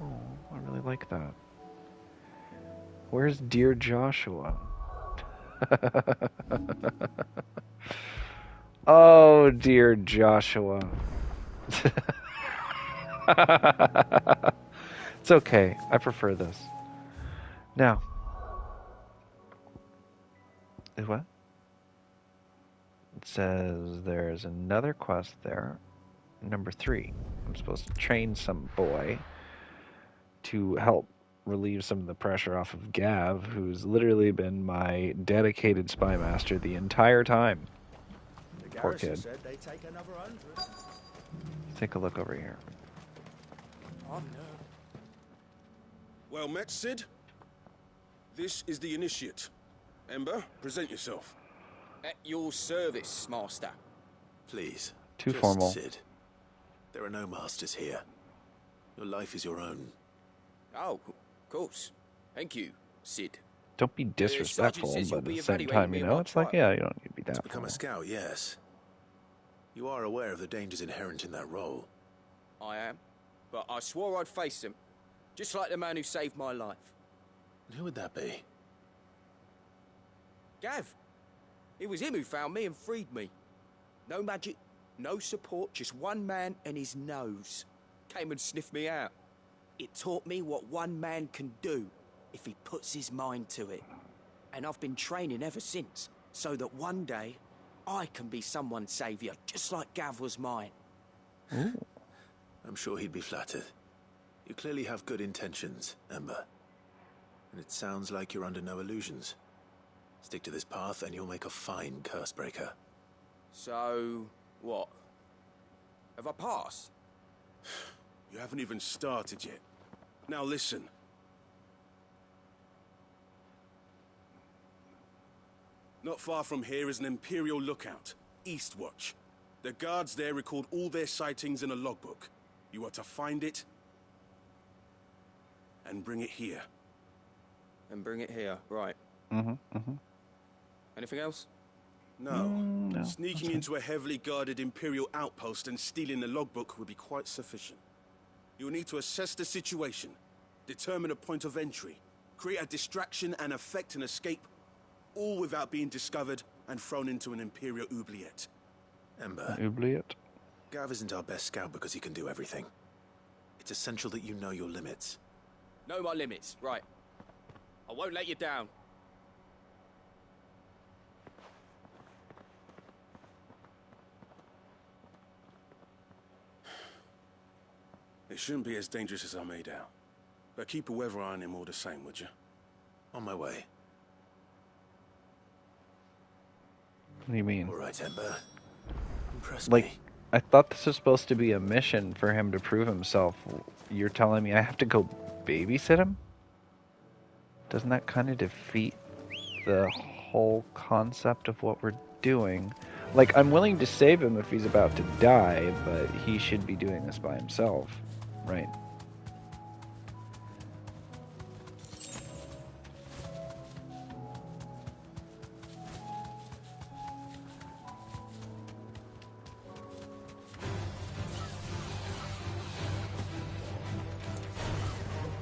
Oh, I really like that. Where's dear Joshua? Oh, dear Joshua. It's okay. I prefer this. Now. What? It says there's another quest there. Number 3. I'm supposed to train some boy to help relieve some of the pressure off of Gav, who's literally been my dedicated spy master the entire time. The Poor garrison kid. said they take another 100. Take a look over here. Oh no. Well met, Sid. This is the initiate. Ember, present yourself. At your service, Master. Please, Too Just formal. Sid. There are no masters here. Your life is your own. Oh, of course. Thank you, Sid. Don't be disrespectful, says but you'll at the be same evaluating time, me you in know, my it's like, trial. yeah, you don't need to be To that become a formal. scout, yes. You are aware of the dangers inherent in that role. I am. But I swore I'd face them. Just like the man who saved my life. And who would that be? Gav. It was him who found me and freed me. No magic, no support, just one man and his nose. Came and sniffed me out. It taught me what one man can do if he puts his mind to it. And I've been training ever since, so that one day I can be someone's saviour, just like Gav was mine. I'm sure he'd be flattered. You clearly have good intentions, Ember. And it sounds like you're under no illusions. Stick to this path and you'll make a fine Cursebreaker. So, what? Have I passed? You haven't even started yet. Now listen. Not far from here is an Imperial lookout, Eastwatch. The guards there record all their sightings in a logbook. You are to find it and bring it here. And bring it here, right. Anything else? No. No, Sneaking into a heavily guarded Imperial outpost and stealing the logbook would be quite sufficient. You'll need to assess the situation, determine a point of entry, create a distraction and effect an escape, all without being discovered and thrown into an Imperial oubliette. Ember, Oubliette. Gav isn't our best scout because he can do everything. It's essential that you know your limits. Know my limits, right. I won't let you down. It shouldn't be as dangerous as I made out. But keep a weather eye on him all the same, would you? On my way. What do you mean? All right, Ember. Impress Like, me. I thought this was supposed to be a mission for him to prove himself. You're telling me I have to go babysit him? Doesn't that kind of defeat the whole concept of what we're doing? Like, I'm willing to save him if he's about to die, but he should be doing this by himself, right?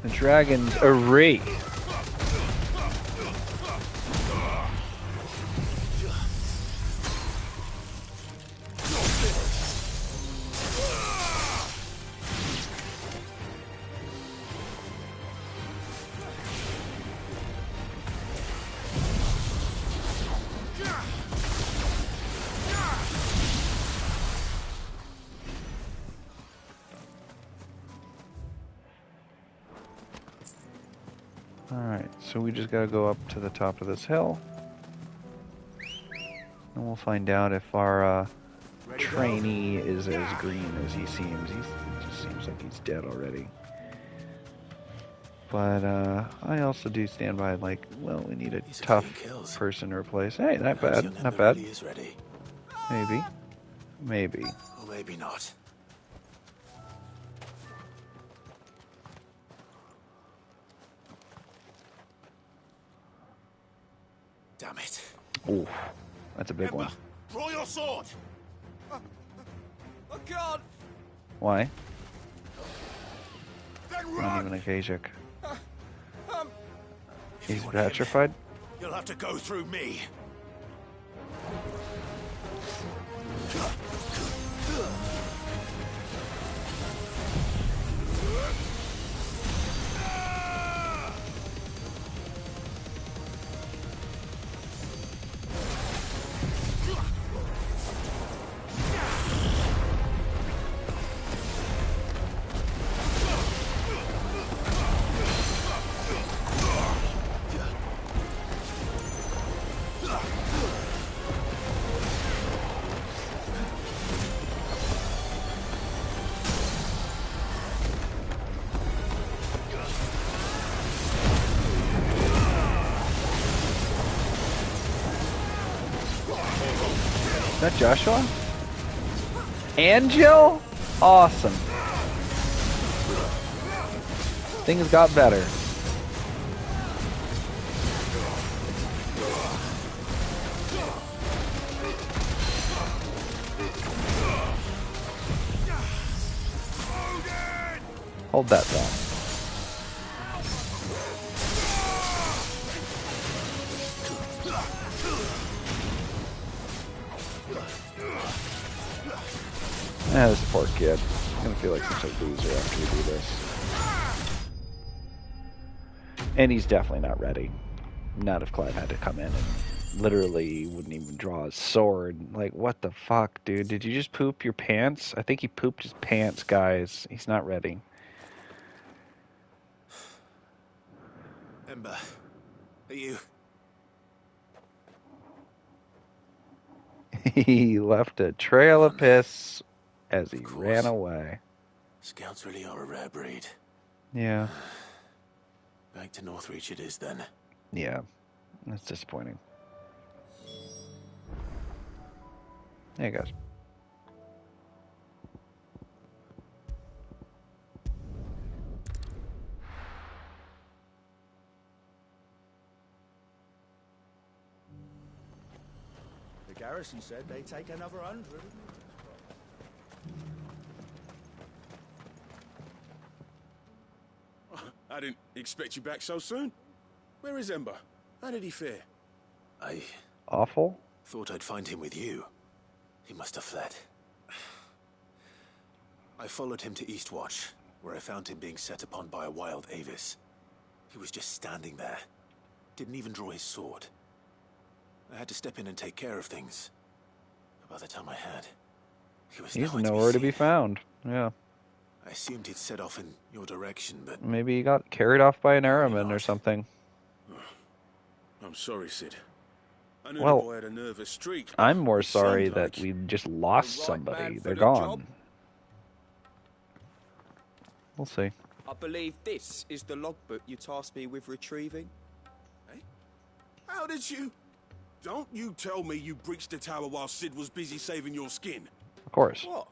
The dragon's a wraith. Alright, so we just gotta go up to the top of this hill. And we'll find out if our trainee is as green as he seems. He just seems like he's dead already. But I also do stand by, like, well, we need a tough person to replace. Hey, not bad, not bad. Really is ready. Maybe. Maybe. Or maybe not. Damn it. Ooh, that's a big one. Draw your sword! I can't! Why? Then Not even a Kajik. If He's you want him, petrified? You'll have to go through me. Is that Joshua? And Jill? Awesome. Things got better. Hold that thought. This poor kid. I'm gonna feel like such a loser after we do this. And he's definitely not ready. Not if Clive had to come in and literally wouldn't even draw his sword. Like, what the fuck, dude? Did you just poop your pants? I think he pooped his pants, guys. He's not ready. Ember, are you... He left a trail of piss as he ran away. Scouts really are a rare breed. Yeah. Back to Northreach it is then. Yeah. That's disappointing. Hey, guys. The garrison said they'd take another 100. I didn't expect you back so soon. Where is Ember? How did he fare? I Awful? thought I'd find him with you. He must have fled. I followed him to Eastwatch, where I found him being set upon by a wild Avis. He was just standing there. Didn't even draw his sword. I had to step in and take care of things. But by the time I had, he was He's nowhere nowhere to to be found. Yeah. I assumed he'd set off in your direction, but... Maybe he got carried off by an Araman or something. I'm sorry, Sid. I knew Well, the boy had a nervous streak. I'm more It sorry sounded that like we just lost the right somebody. man for They're the gone. job. We'll see. I believe this is the logbook you tasked me with retrieving. How did you... Don't you tell me you breached the tower while Sid was busy saving your skin. Of course. What?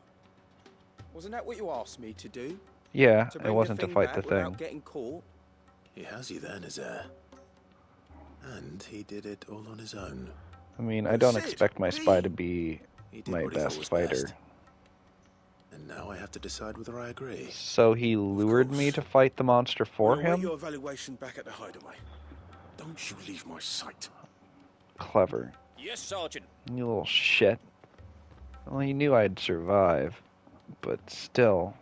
Wasn't that what you asked me to do? Yeah, To it bring wasn't the to thing fight back the thing. without getting caught? He has you then, Nazaire. And he did it all on his own. I mean, I don't Sid, expect my spy to be He did my what he thought best was fighter. best. And now I have to decide whether I agree. So he lured me to fight the monster for We'll await him? your evaluation back at the hideaway. Don't you leave my sight. Clever. Yes, Sergeant. You little shit. Well, he knew I'd survive, but still.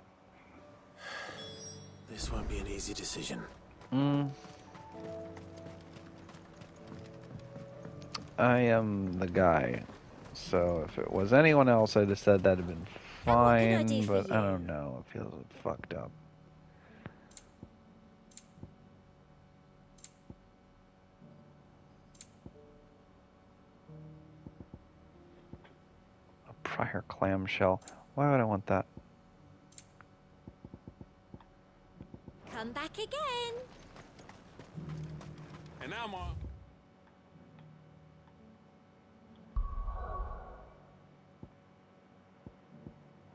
This won't be an easy decision. I am the guy. So if it was anyone else, I'd have said that'd have been fine, but I don't know. It feels fucked up. A prior clamshell. Why would I want that? Come back again. And now, Ma.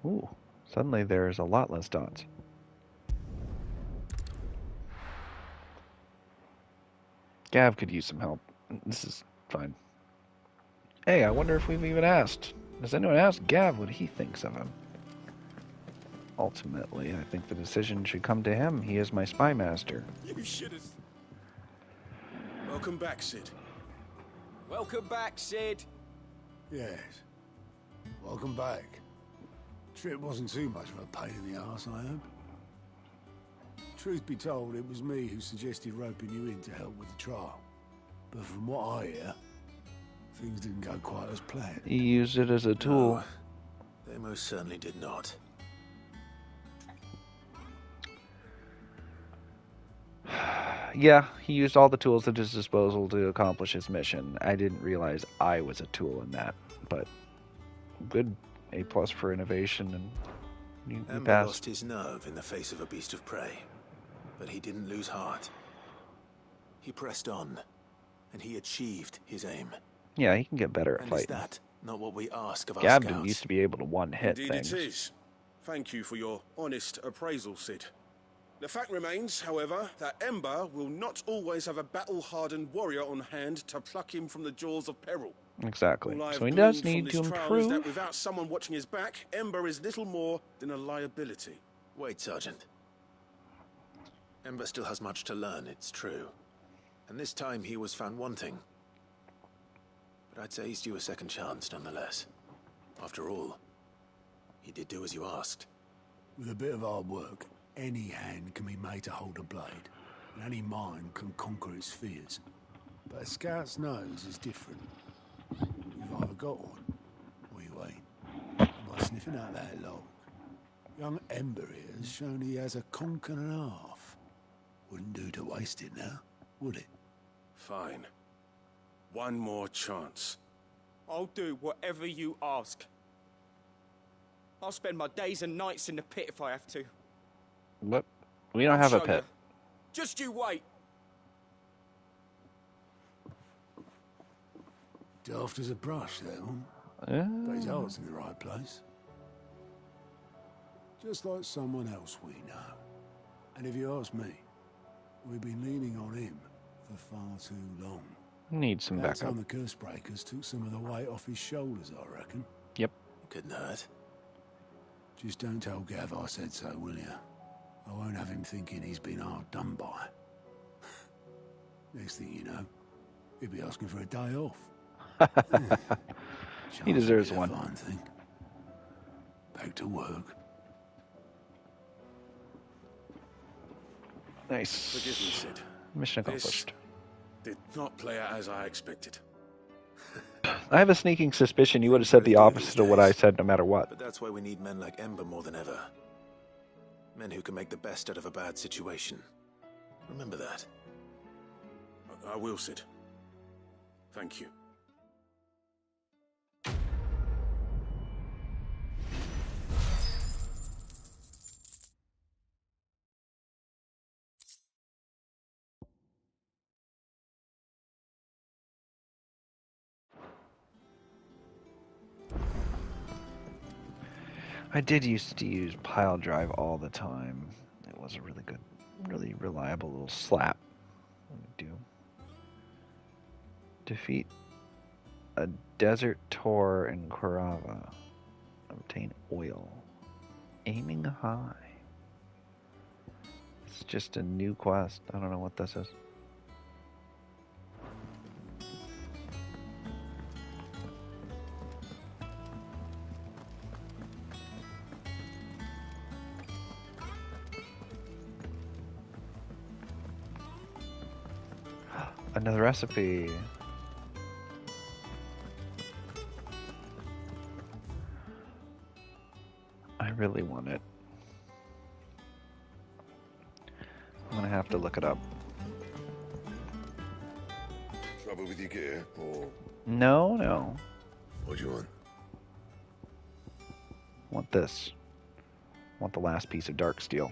Ooh, suddenly there's a lot less dots. Gav could use some help. This is fine. Hey, I wonder if we've even asked. Has anyone asked Gav what he thinks of him? Ultimately, I think the decision should come to him. He is my spy master. You should have... Welcome back, Sid. Welcome back, Sid. Yes. Welcome back. Trip wasn't too much of a pain in the arse, I hope. Truth be told, it was me who suggested roping you in to help with the trial. But from what I hear, things didn't go quite as planned. He used it as a tool. No, they most certainly did not. Yeah, he used all the tools at his disposal to accomplish his mission. I didn't realize I was a tool in that, but good A+ for innovation, and you Ember passed. lost his nerve in the face of a beast of prey, but he didn't lose heart. He pressed on, and he achieved his aim. Yeah, he can get better at And is fighting. that not what we ask of our Gavin scouts. used to be able to one-hit Indeed things. it is. Thank you for your honest appraisal, Sid. The fact remains, however, that Ember will not always have a battle-hardened warrior on hand to pluck him from the jaws of peril. Exactly. All I have So he does gleaned from need this to trial is that improve. without someone watching his back, Ember is little more than a liability. Wait, Sergeant. Ember still has much to learn, it's true. And this time he was found wanting. But I'd say he's due a second chance, nonetheless. After all, he did do as you asked. With a bit of hard work, any hand can be made to hold a blade, and any mind can conquer its fears. But a scout's nose is different. You've either got one, or you ain't. And by sniffing out that log, young Ember here has shown he has a conk and a half. Wouldn't do to waste it now, would it? Fine. One more chance. I'll do whatever you ask. I'll spend my days and nights in the pit if I have to. What? We don't have a pit. Just you wait. Daft as a brush, that one. But his heart's in the right place. Just like someone else we know. And if you ask me, we've been leaning on him for far too long. Need some That backup. time the curse breakers took some of the weight off his shoulders, I reckon. Yep. Couldn't hurt. Just don't tell Gav I said so, will you? I won't have him thinking he's been hard done by. Next thing you know, he'll be asking for a day off. He deserves Chance to be a one. fine thing. Back to work. Nice. Forgive me, Sid. Mission This accomplished. did not play out as I expected. I have a sneaking suspicion you would have said the opposite of what I said no matter what. But that's why we need men like Ember more than ever. Men who can make the best out of a bad situation. Remember that. I will, Sid. Thank you. I did used to use pile drive all the time. It was a really good, really reliable little slap. What do we do? Defeat a desert tor in Korava. Obtain oil. Aiming high. It's just a new quest. I don't know what this is. Another recipe. I really want it. I'm gonna have to look it up. Trouble with your gear, or No. what do you want? Want this. Want the last piece of dark steel.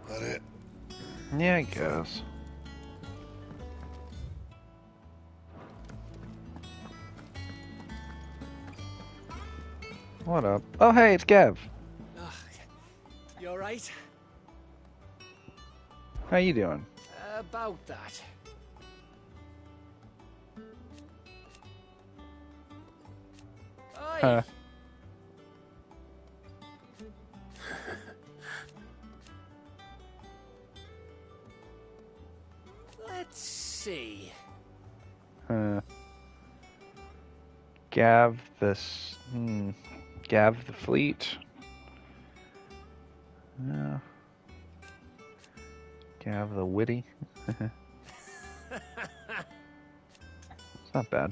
That it? Yeah, I guess. What up? Oh, hey, it's Gav. You alright? How you doing? About that. Oi! Huh. Let's see. Gav this. Gav the fleet. Yeah. Gav the witty. It's not bad.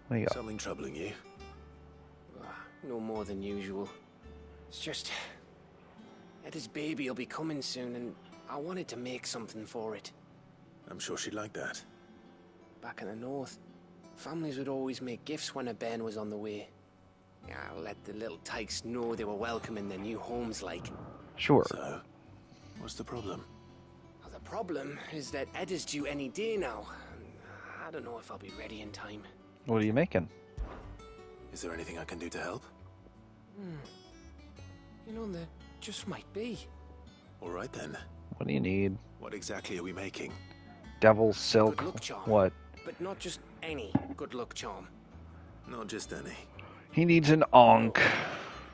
What do you got? Something troubling you? No more than usual. It's just... Etta's baby will be coming soon, and I wanted to make something for it. I'm sure she'd like that. Back in the north, families would always make gifts when a bairn was on the way. Yeah, let the little tykes know they were welcome in their new homes, like. Sure. So, what's the problem? Well, the problem is that Etta's due any day now. I don't know if I'll be ready in time. What are you making? Is there anything I can do to help? You know, there just might be. All right then. What do you need? What exactly are we making? Devil's silk. Good luck charm. What? But not just any good luck charm. Not just any. He needs an onk.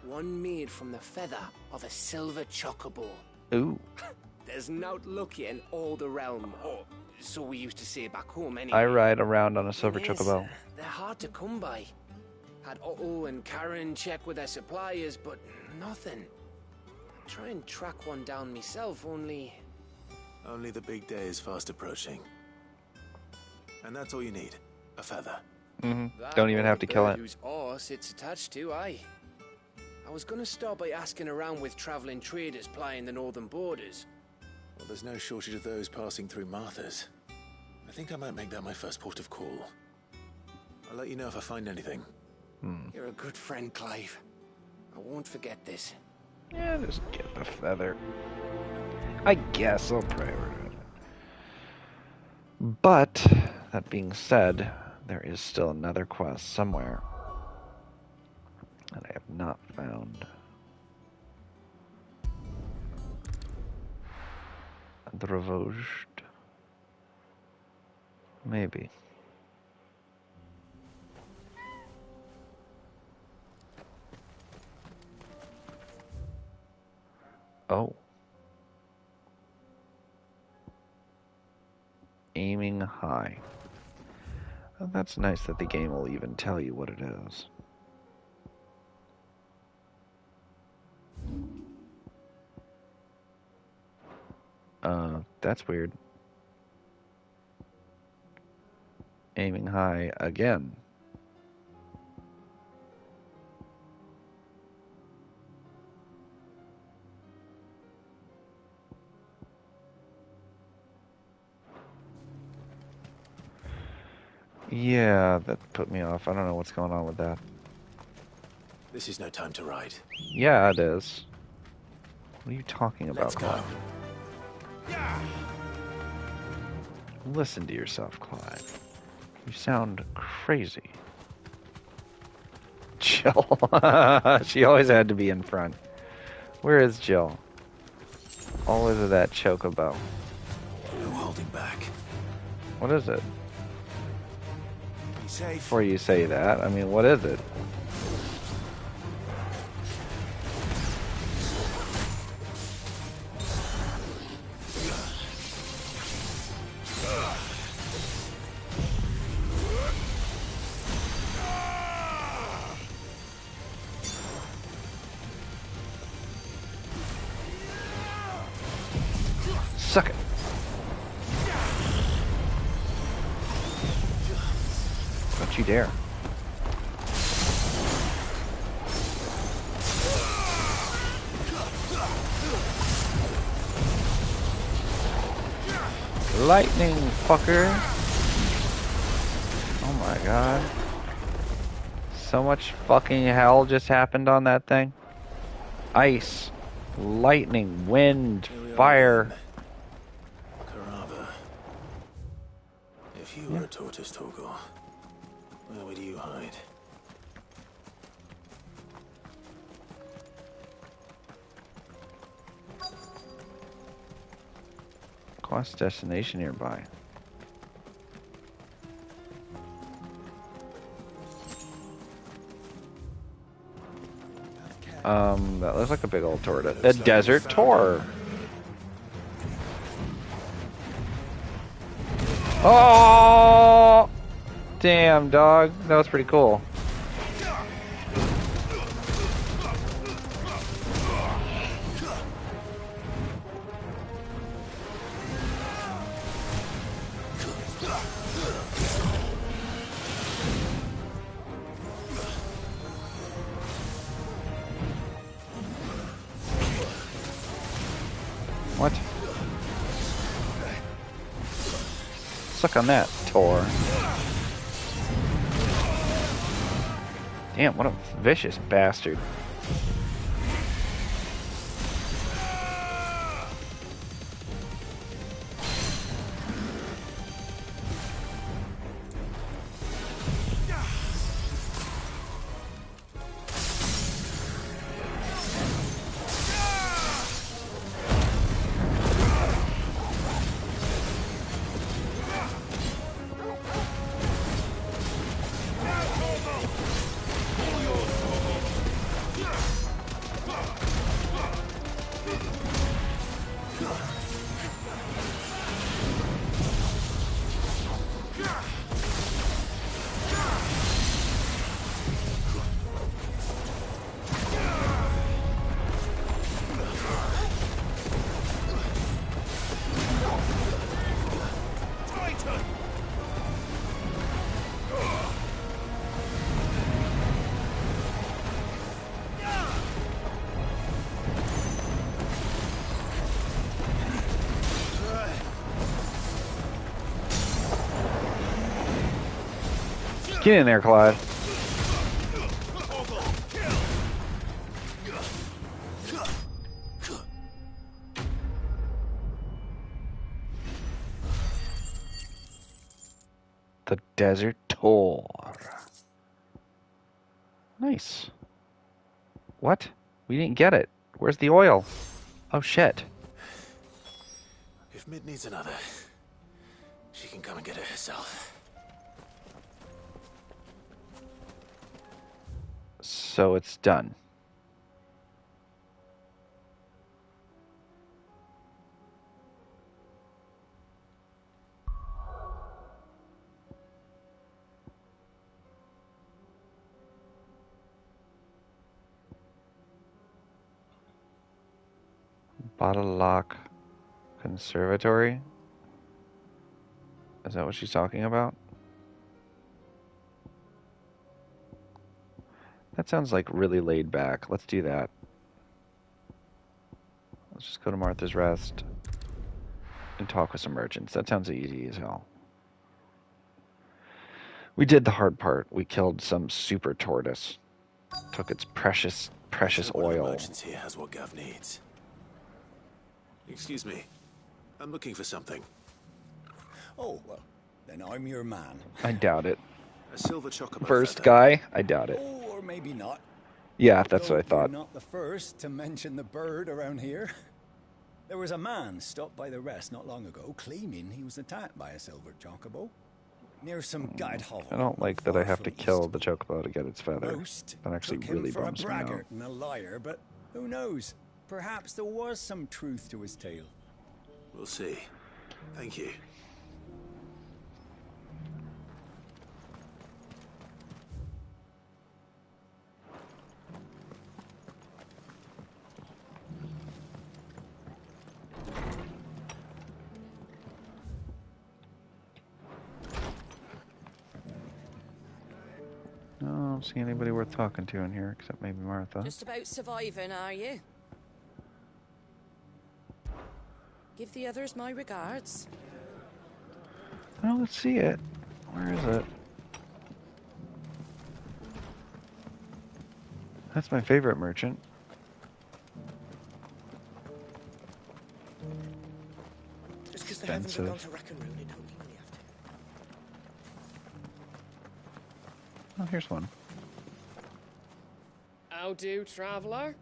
One made from the feather of a silver chocobo. Ooh. There's naught luckier in all the realm, or so we used to say back home anyway. I ride around on a silver Thing is, chocobo. They're hard to come by. Had Otto and Karen check with their suppliers, but nothing. I try and track one down myself, only... Only the big day is fast approaching. And that's all you need. A feather. That Don't even or have the to kill bird it. Whose horse it's attached to, aye. I was gonna start by asking around with traveling traders plying the northern borders. Well, there's no shortage of those passing through Martha's. I think I might make that my first port of call. I'll let you know if I find anything. You're a good friend, Clive. I won't forget this. Yeah, just get the feather. I guess I'll prioritize it. But, that being said, there is still another quest somewhere that I have not found. Dravozhed. Maybe. Oh. Aiming high. Oh, that's nice that the game will even tell you what it is. That's weird. Aiming high again. Yeah, that put me off. I don't know what's going on with that. This is no time to ride. Yeah, it is. What are you talking about? Let's go. Listen to yourself, Clive. You sound crazy. Jill. She always had to be in front. Where is Jill? Always with that chocobo. No holding back. What is it? Be safe. Before you say that, I mean, what is it? Suck it. Don't you dare. Lightning, fucker. Oh my god. So much fucking hell just happened on that thing. Ice, lightning, wind, fire. Carava. If you were a tortoise, Torgor, where would you hide? Quest destination nearby. That looks like a big old tortoise. A desert tour. Oh! Damn, dog. That was pretty cool. What? Suck on that, Tor. Damn, what a vicious bastard. Get in there, Clive. The Desert Tor. Nice. What? We didn't get it. Where's the oil? Oh, shit. If Mid needs another, she can come and get it herself. So it's done. Bottle Lock Conservatory? Is that what she's talking about? That sounds like really laid back. Let's do that. Let's just go to Martha's Rest and talk with some merchants. That sounds easy as hell. We did the hard part. We killed some super tortoise. Took its precious oil. The merchants here has what Gav needs. Excuse me. I'm looking for something. Oh, well, then I'm your man. I doubt it. A silver chocobo First feather. guy? I doubt it. Oh, or maybe not. Yeah, that's Though what I thought. You're not the first to mention the bird around here. There was a man stopped by the rest not long ago, claiming he was attacked by a silver chocobo near some guide hollow. I don't like that I have to kill the chocobo to get its feather. Most That actually took him really for a bums me out. braggart and a liar, but who knows? Perhaps there was some truth to his tale. We'll see. Thank you. No, I don't see anybody worth talking to in here except maybe Martha. Just about surviving, are you? Give the others my regards. Oh, let's see it. Where is it? That's my favorite merchant. Just because the heavens have Expensive. gone to rack and ruin it, don't mean we have to. Oh, here's one. How do, traveller?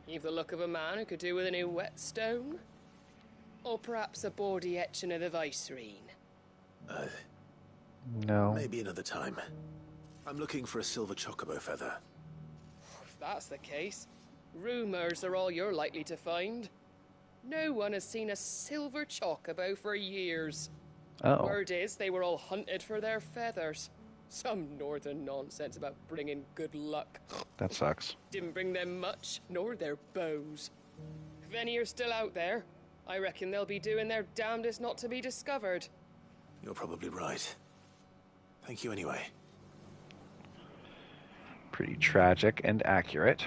You've the look of a man who could do with a new whetstone. Or perhaps a bawdy etching of the Vicereine. No. Maybe another time. I'm looking for a silver chocobo feather. If that's the case, rumours are all you're likely to find. No one has seen a silver chocobo for years. Oh. Word is they were all hunted for their feathers. Some northern nonsense about bringing good luck. That sucks. Didn't bring them much, nor their bows. If any are still out there, I reckon they'll be doing their damnedest not to be discovered. You're probably right. Thank you anyway. Pretty tragic and accurate.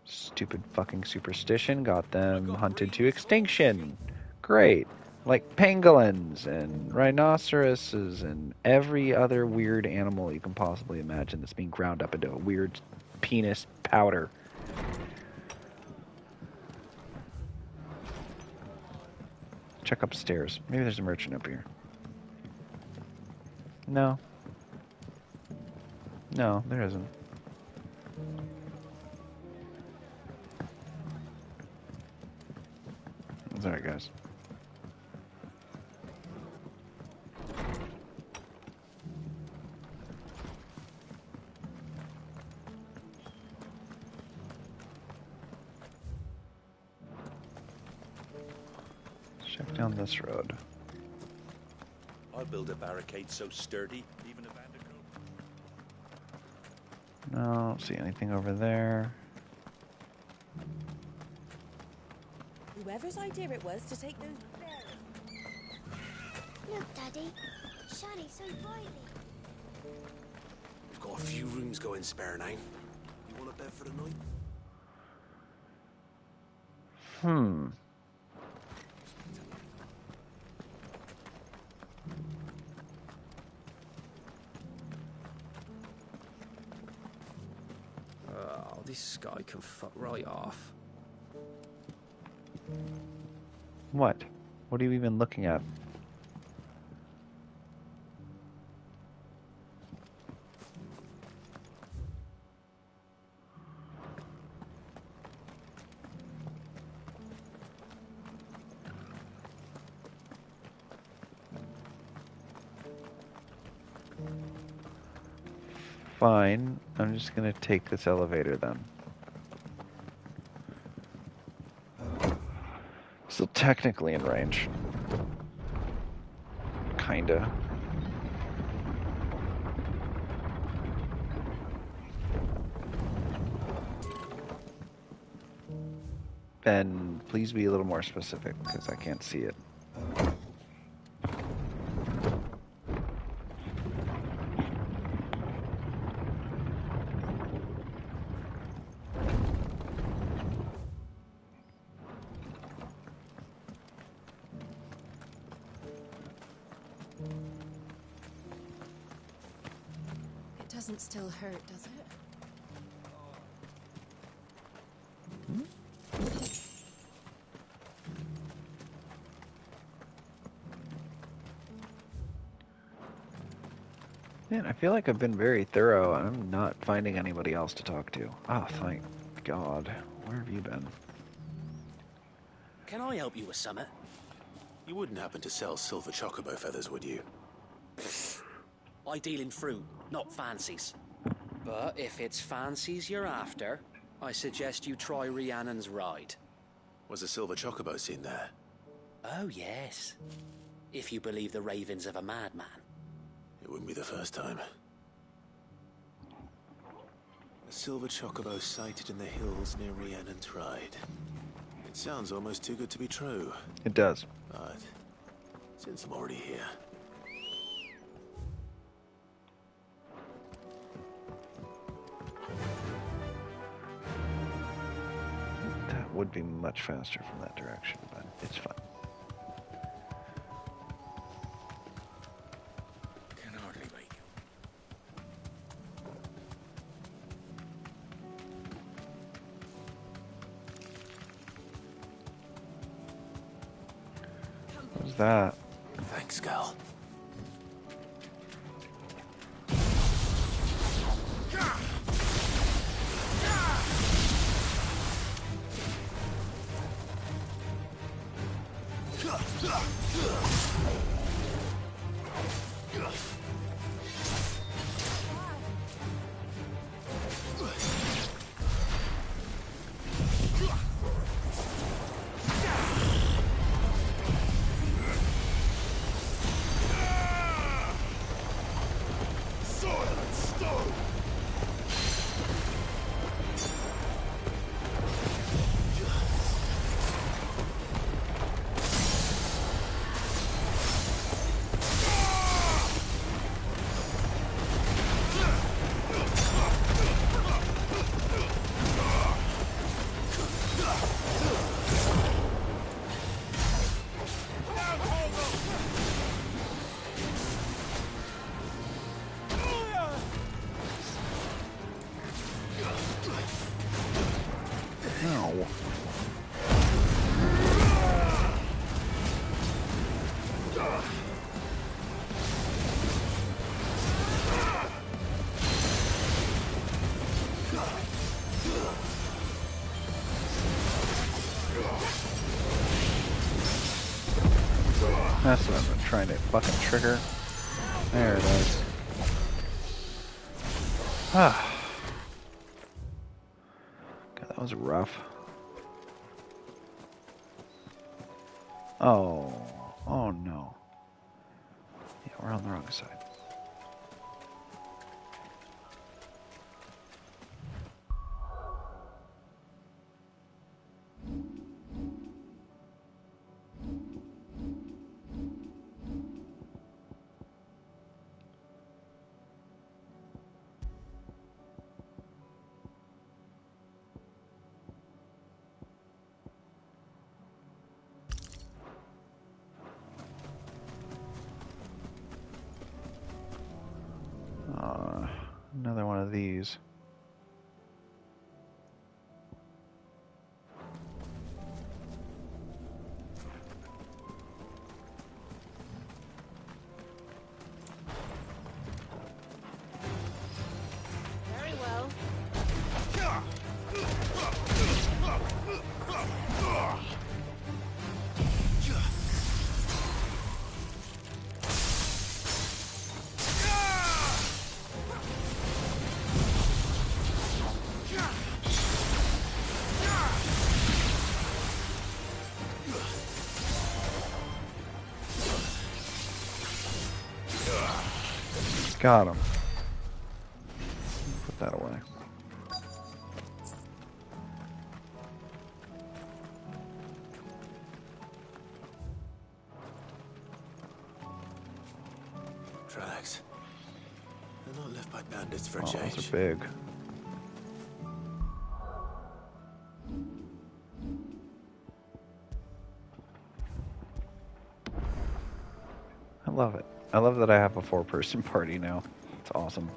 Stupid fucking superstition got them hunted to extinction. Great. Like pangolins and rhinoceroses and every other weird animal you can possibly imagine that's being ground up into a weird penis powder. Check upstairs. Maybe there's a merchant up here. No. No, there isn't. That's alright, guys. Check down this road. I'll build a barricade so sturdy, even a bandicoot. No, I don't see anything over there. Whoever's idea it was to take those berries. Look, Daddy. Shiny, so brightly. We've got a few rooms going spare now. You want a bed for the night? Oh, this guy can fuck right off. What? What are you even looking at? Fine. I'm just gonna take this elevator then. Still technically in range. Kinda. Ben, please be a little more specific, because I can't see it. It doesn't still hurt, does it? Man, I feel like I've been very thorough. I'm not finding anybody else to talk to. Oh, thank God. Where have you been? Can I help you with something? You wouldn't happen to sell silver chocobo feathers, would you? I deal in fruit, not fancies. But if it's fancies you're after, I suggest you try Rhiannon's ride. Was a silver chocobo seen there? Oh, yes. If you believe the ravings of a madman. It wouldn't be the first time. A silver chocobo sighted in the hills near Rhiannon's Ride. It sounds almost too good to be true. It does. But since I'm already here... That would be much faster from that direction, but it's fine. Can hardly wait. What was that? Thanks, Gal. That's what I've been trying to fucking trigger. There it is. Ah. God, that was rough. Oh. Oh no. Yeah, we're on the wrong side. Another one of these. Very well. Got him. Put that away. Tracks. They're not left by bandits for a Oh, change. those are big. I love it. I love that I have a 4-person party now. It's awesome.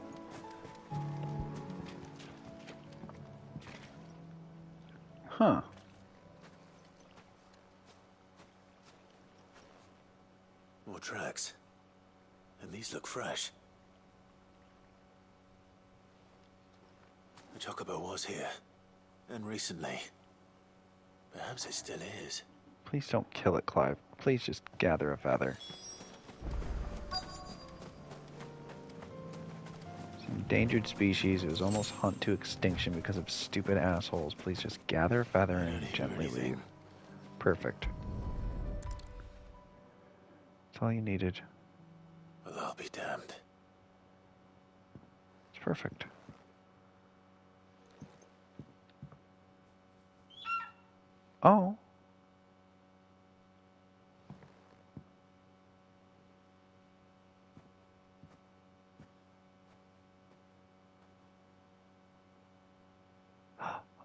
Huh. More tracks. And these look fresh. The Chocobo was here. And recently. Perhaps it still is. Please don't kill it, Clive. Please just gather a feather. Endangered species. It was almost hunt to extinction because of stupid assholes. Please just gather a feather and gently leave. Perfect. That's all you needed. Well, I'll be damned. It's perfect. Oh.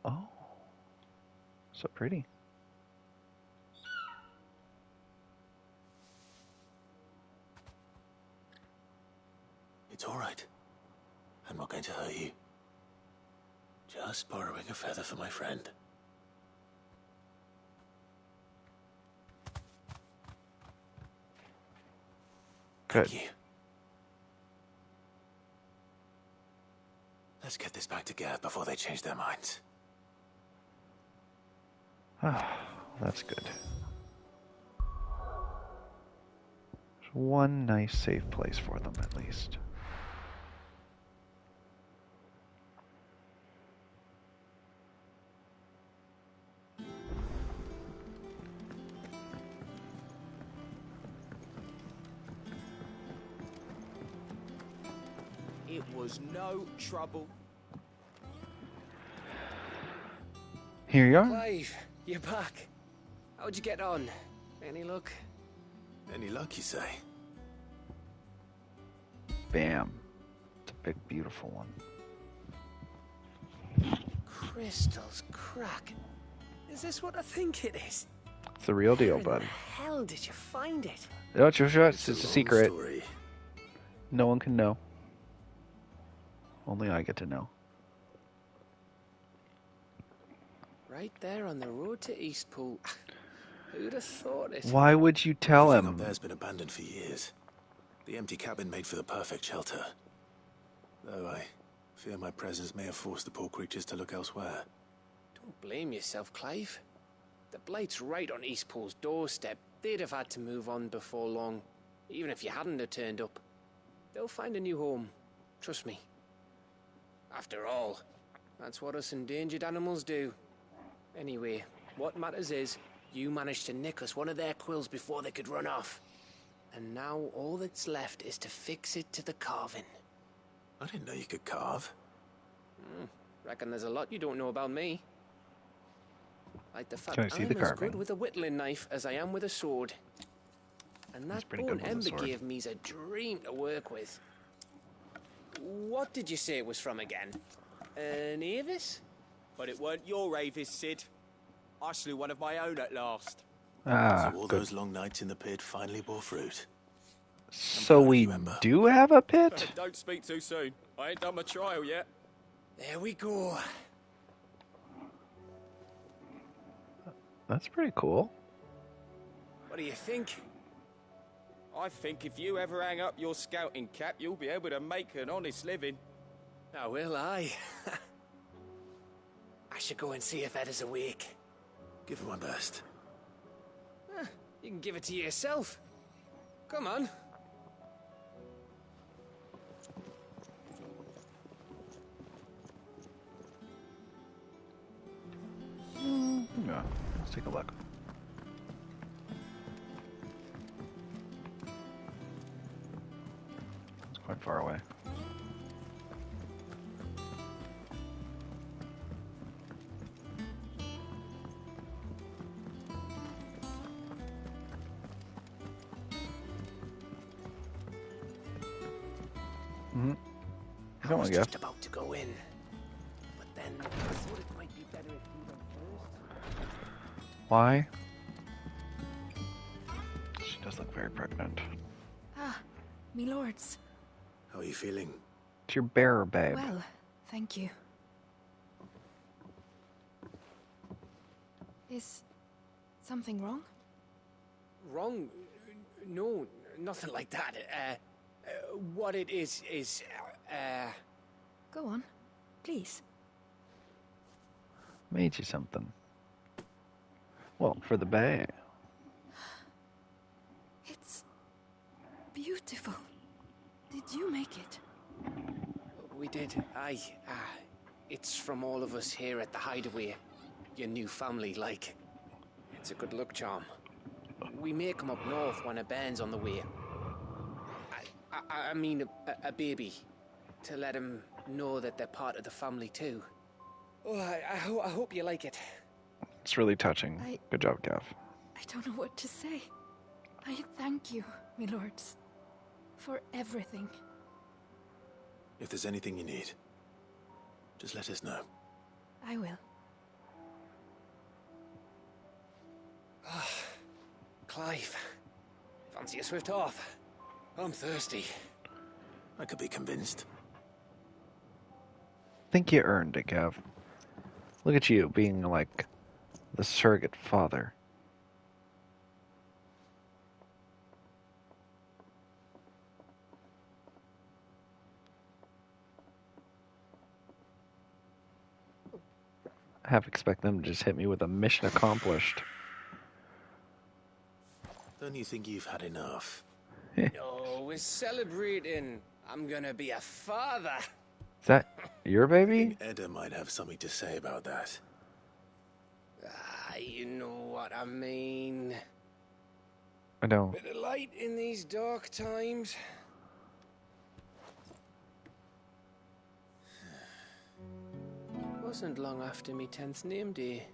Oh, so pretty. It's all right. I'm not going to hurt you. Just borrowing a feather for my friend. Good. Thank you. Let's get this back to Gav before they change their minds. Ah, that's good. There's one nice safe place for them, at least. It was no trouble. Here you are. Clive, you're back. How'd you get on? Any luck? Any luck, you say? Bam. It's a big, beautiful one. Crystals crack. Is this what I think it is? It's the real deal, Where in bud. the hell did you find it? No, it's a long secret. story. No one can know. Only I get to know. Right there on the road to Eastpool. Who'd have thought it? Why would you tell Everything him? up there's been abandoned for years. The empty cabin made for the perfect shelter. Though I fear my presence may have forced the poor creatures to look elsewhere. Don't blame yourself, Clive. The Blight's right on Eastpool's doorstep. They'd have had to move on before long, even if you hadn't have turned up. They'll find a new home. Trust me. After all, that's what us endangered animals do. Anyway, what matters is, you managed to nick us one of their quills before they could run off. And now all that's left is to fix it to the carving. I didn't know you could carve. Reckon there's a lot you don't know about me. Like the fact Can I see I'm the as carving? good with a whittling knife as I am with a sword. And that pretty bone good with a Ember sword. gave me's a dream to work with. What did you say it was from again? An Avis? But it weren't your Avis, Sid. I slew one of my own at last. Ah, So all good. those long nights in the pit finally bore fruit. So we do have a pit? Don't speak too soon. I ain't done my trial yet. There we go. That's pretty cool. What do you think? I think if you ever hang up your scouting cap, you'll be able to make an honest living. Now will I? I should go and see if Ed is awake. Give it my best. You can give it to yourself. Come on. Yeah, let's take a look. It's quite far away. Mm-hmm. I was just about to go in, but then I thought it might be better if you went first. Why? She does look very pregnant. Ah, me lords. How are you feeling? It's your bearer, babe. Well, thank you. Is something wrong? Wrong? No, nothing like that. What it is, Go on, please. Made you something. Well, for the bay. It's beautiful. Did you make it? we did. Aye. It's from all of us here at the Hideaway. Your new family, like. It's a good luck charm. We make 'em up north when a band's on the way. I mean a baby. To let 'em know that they're part of the family too. Oh, I hope you like it. It's really touching. Good job, Gav. I don't know what to say. I thank you, my lords, for everything. If there's anything you need, just let us know. I will. Clive, fancy a swift off? I'm thirsty. I could be convinced. Think you earned it, Gav. Look at you being like the surrogate father. I half expect them to just hit me with a mission accomplished. Don't you think you've had enough? No, we're celebrating. I'm gonna be a father. Is that your baby? Edda might have something to say about that. You know what I mean. I don't. Bit of light in these dark times. Wasn't long after me 10th name day.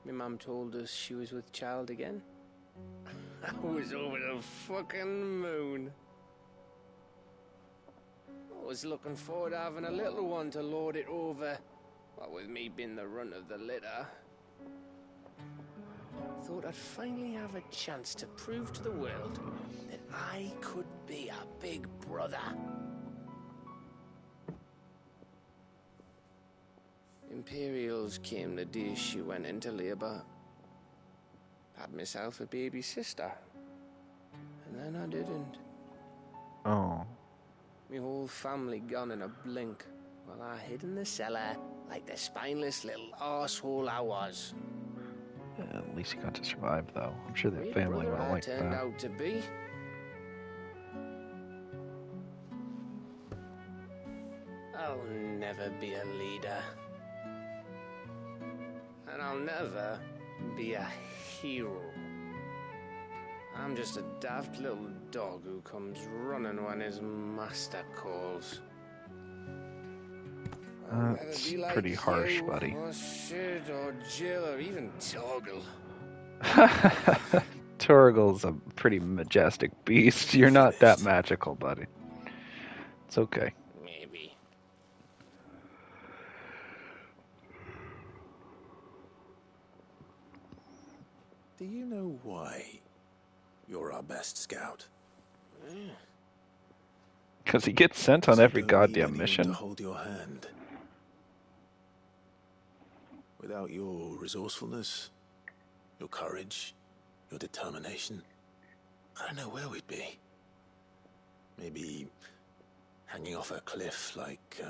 My mum told us she was with child again. I was over the fucking moon. I was looking forward to having a little one to lord it over. What with me being the runt of the litter. Thought I'd finally have a chance to prove to the world that I could be a big brother. Imperials came the day she went into labour. Had myself a baby sister. And then I didn't. Oh. My whole family gone in a blink, while I hid in the cellar like the spineless little arsehole I was. At least he got to survive, though. I'm sure the Great family brother would have I liked turned that. out to be. I'll never be a leader. And I'll never be a hero. I'm just a daft little dog who comes running when his master calls. I'll never That's be like pretty harsh, you, buddy. or Sid, or Jill, or even Torgal. Torgal's a pretty majestic beast. You're not that magical, buddy. It's okay. Maybe. Do you know why you're our best scout? Because he gets sent on You every don't need goddamn anyone mission. to hold your hand. Without your resourcefulness, your courage, your determination, I don't know where we'd be. Maybe hanging off a cliff like,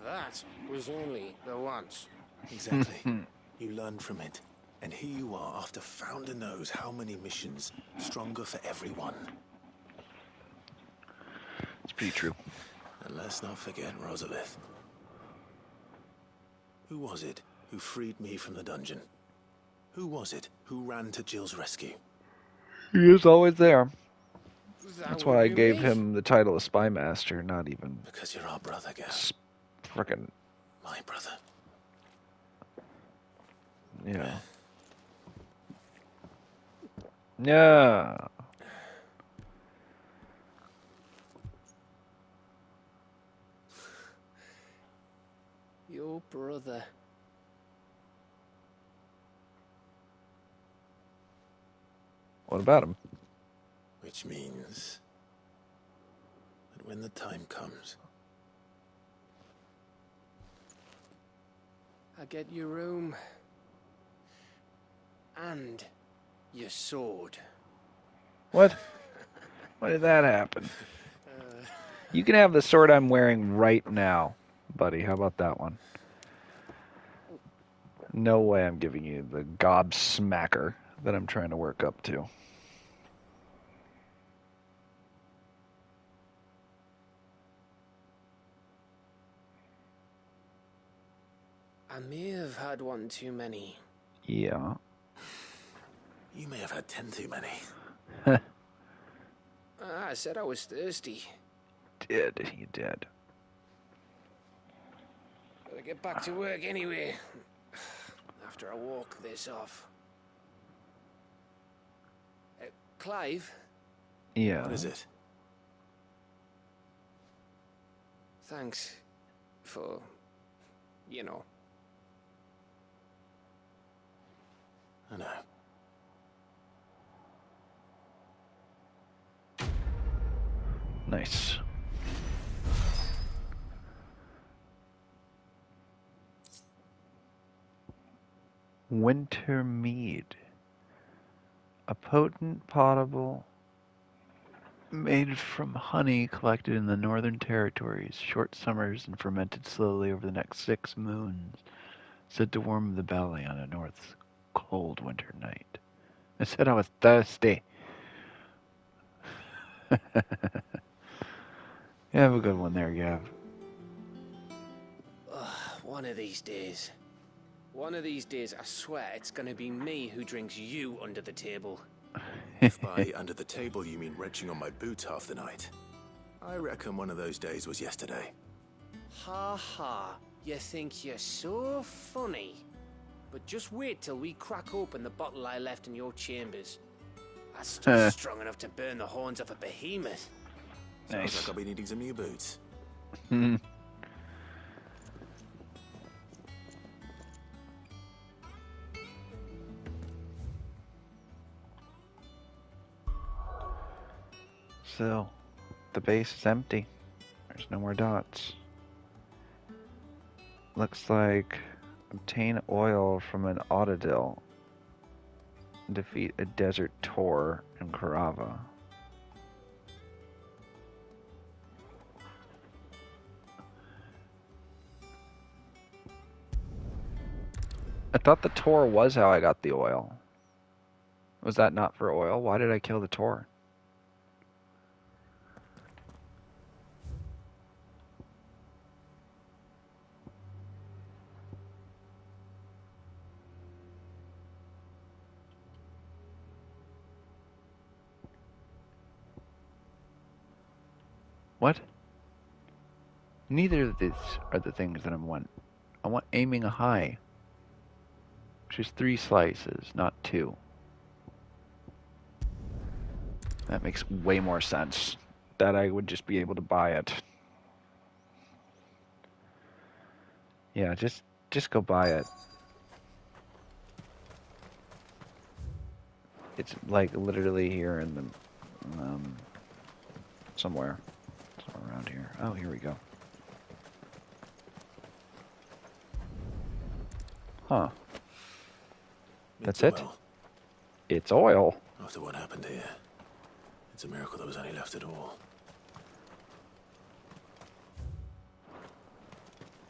That was only the once. Exactly. You learned from it. And here you are after Founder knows how many missions, stronger for everyone. It's pretty true. And let's not forget Rosalith. Who was it who freed me from the dungeon? Who was it who ran to Jill's rescue? He is always there. That That's would why I be gave me. him the title of Spy Master, not even Because you're our brother, Gav. frickin', My brother. yeah. Yeah. Your brother. What about him? Which means that when the time comes, I get your room. And your sword. What? Why did that happen? You can have the sword I'm wearing right now, buddy. How about that one? No way I'm giving you the gobsmacker that I'm trying to work up to. I may have had one too many. Yeah. you may have had 10 too many. I said I was thirsty. You did. Better get back to work anyway. After I walk this off. Clive? Yeah. What is it? Thanks for, you know. I know. Nice. Winter mead. A potent potable made from honey collected in the northern territories, short summers and fermented slowly over the next 6 moons, said to warm the belly on a north's cold winter night. I said I was thirsty. You have a good one there, Gav. One of these days. One of these days, I swear it's gonna be me who drinks you under the table. If by under the table you mean wrenching on my boots half the night, I reckon one of those days was yesterday. Ha ha, you think you're so funny. But just wait till we crack open the bottle I left in your chambers. That stuff's strong enough to burn the horns off a behemoth. Sounds like I'll be needing some new boots. So, the base is empty. There's no more dots. Looks like obtain oil from an Autodil. Defeat a desert Tor in Karava. I thought the Tor was how I got the oil. Was that not for oil? Why did I kill the Tor? What? Neither of these are the things that I want. I want aiming high. Which is 3 slices, not 2. That makes way more sense. That I would just be able to buy it. Yeah, just go buy it. It's like literally here in the somewhere around here. Oh, here we go. Huh. That's it? It's oil. After what happened here, it's a miracle there was any left at all.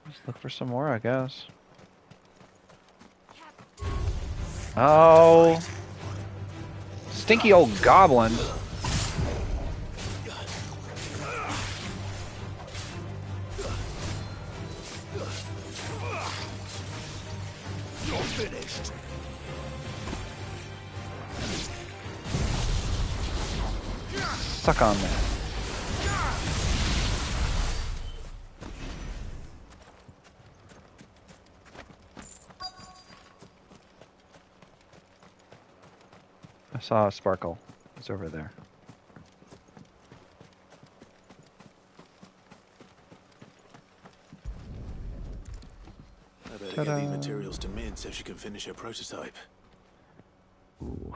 Let's look for some more, I guess. Oh. Stinky old goblin. You're finished. Suck on that. I saw a sparkle. It's over there. I better get these materials to Mid so she can finish her prototype. Ooh,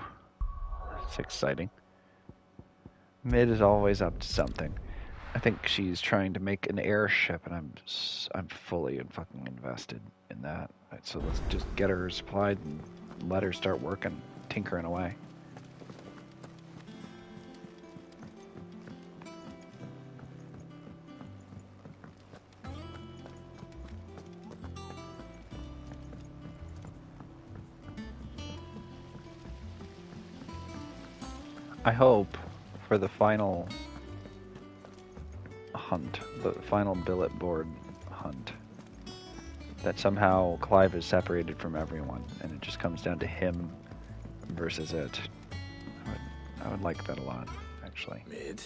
that's exciting. Mid is always up to something. I think she's trying to make an airship, and I'm fully and fucking invested in that. So let's just get her supplied and let her start working, tinkering away. I hope for the final hunt, the final billet board hunt, that somehow Clive is separated from everyone and it just comes down to him versus it. I would like that a lot, actually. Mid,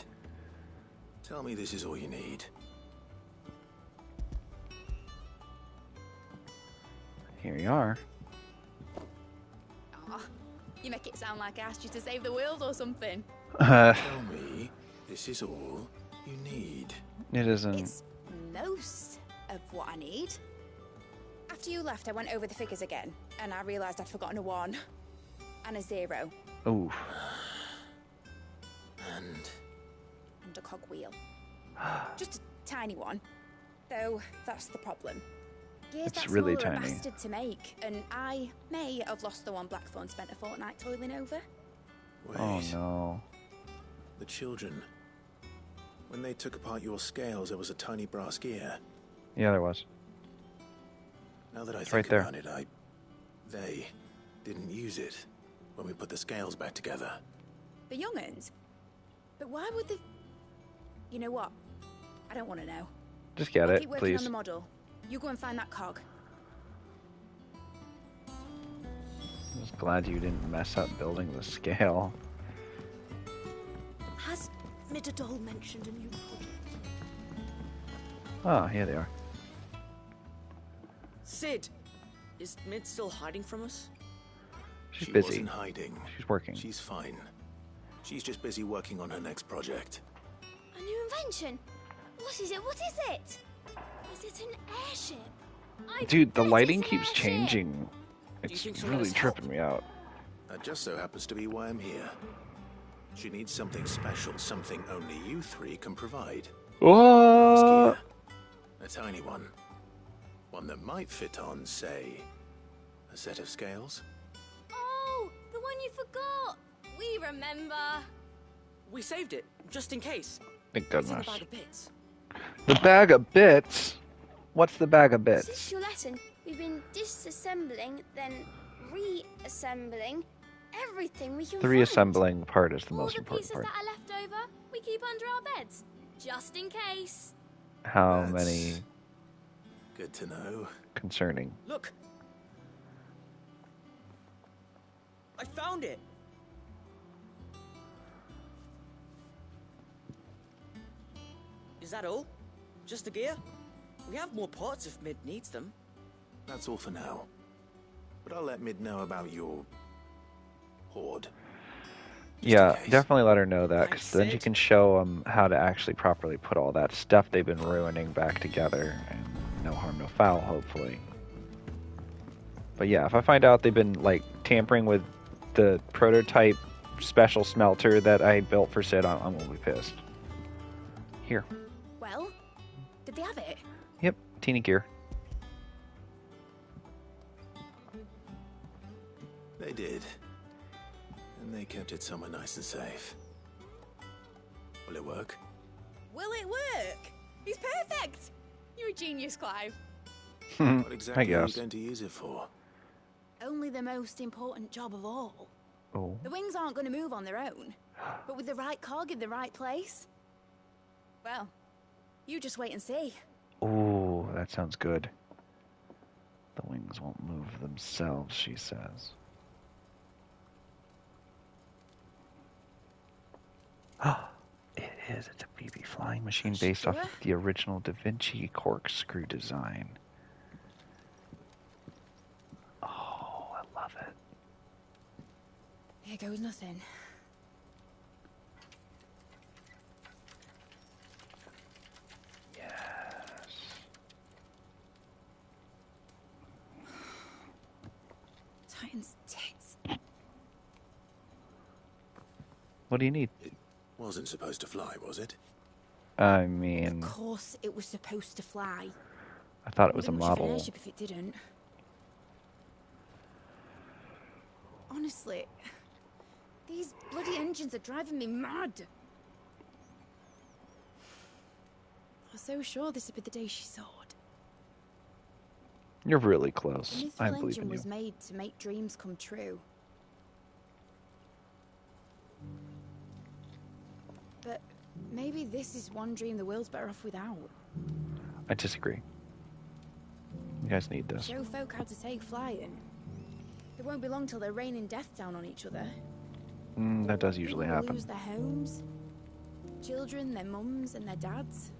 tell me this is all you need. Here you are. You make it sound like I asked you to save the world or something. Tell me, this is all you need. It isn't. It's most of what I need. After you left, I went over the figures again, and I realised I'd forgotten a 1 and a 0. Ooh. And a cogwheel. Just a tiny one. Though that's the problem. Gears It's that really small are a tiny. bastard to make, and I may have lost the one Blackthorn spent a fortnight toiling over. wait, Oh no. the children. When they took apart your scales, there was a tiny brass gear. Yeah, there was. Now that I It's think right there. about it, they didn't use it when we put the scales back together. The young'uns? But why would they... You know what? I don't want to know. Just get I'll it, keep working please. on the model. You go and find that cog. I'm just glad you didn't mess up building the scale. Has Midadol mentioned a new project? Oh, here they are. Sid! Is Mid still hiding from us? She's She busy. wasn't hiding. She's working. She's fine. She's just busy working on her next project. A new invention? What is it? What is it? Is it an airship? Dude, the lighting keeps changing. It's think she'll really let us help? tripping me out. That just so happens to be why I'm here. She needs something special, something only you 3 can provide. What? A tiny one. One that might fit on, say, a set of scales. Oh, the one you forgot. We remember. We saved it, just in case. Thank It's in goodness. a bag of bits. The bag of bits? What's the bag of Since bits? your lesson, We've been disassembling, then reassembling everything we can The reassembling part is the most All the important pieces part. that are left over, we keep under our beds, just in case. How many Good to know. concerning? Look! I found it! Is that all? Just the gear? We have more parts if Mid needs them. That's all for now. But I'll let Mid know about your hoard. Yeah, definitely let her know that, because then you can show them how to actually properly put all that stuff they've been ruining back together, and no harm, no foul, hopefully. But yeah, if I find out they've been, like, tampering with the prototype special smelter that I built for Sid, I'm gonna be pissed. Here. Well, did they have it? Yep, teeny gear. They did. And they kept it somewhere nice and safe. Will it work? Will it work? He's perfect! You're a genius, Clive. What exactly are you guess. going to use it for? Only the most important job of all. Oh. The wings aren't going to move on their own. But with the right cog in the right place... Well, you just wait and see. Ooh, that sounds good. The wings won't move themselves, she says. It is. It's a BB flying machine based off of the original Da Vinci corkscrew design. Oh, I love it. Here goes nothing. Titan's tits. What do you need? It wasn't supposed to fly, was it? I mean, Of course it was supposed to fly. I thought it was a Wouldn't much of an model. airship if it didn't. Honestly, these bloody engines are driving me mad. I was so sure this would be the day she soared. You're really The close. I Mithril believe engine in you. was made to make dreams come true. But maybe this is one dream the world's better off without. I disagree. You guys need this. Show folk how to take flying. It won't be long till they're raining death down on each other. That does usually People happen. lose their homes, children, their mums, and their dads.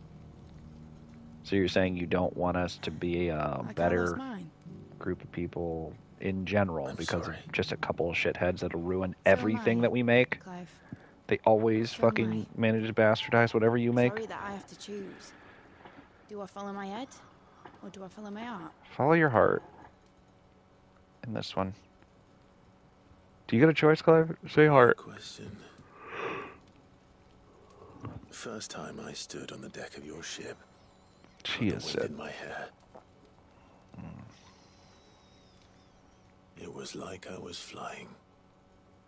So you're saying you don't want us to be a Like I lost better mine. group of people in general because sorry. of just a couple of shitheads that'll ruin So am everything I, that we make? Clive. They always So am fucking manage to bastardize whatever you make. Sorry that I have to choose. Do I follow my head, or do I follow my heart? Follow your heart. In this one. Do you get a choice, Clive? Say heart. Question. The first time I stood on the deck of your ship, She the has wind said. in my hair. It was like I was flying.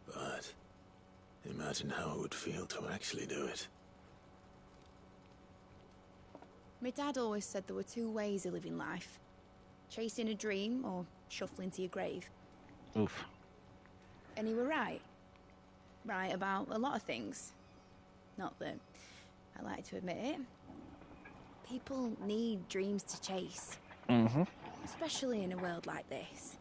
But imagine how it would feel to actually do it. My dad always said there were two ways of living life. Chasing a dream or shuffling to your grave. Oof. And he were right. Right about a lot of things. Not that I like to admit it. People need dreams to chase. Mm-hmm. Especially in a world like this.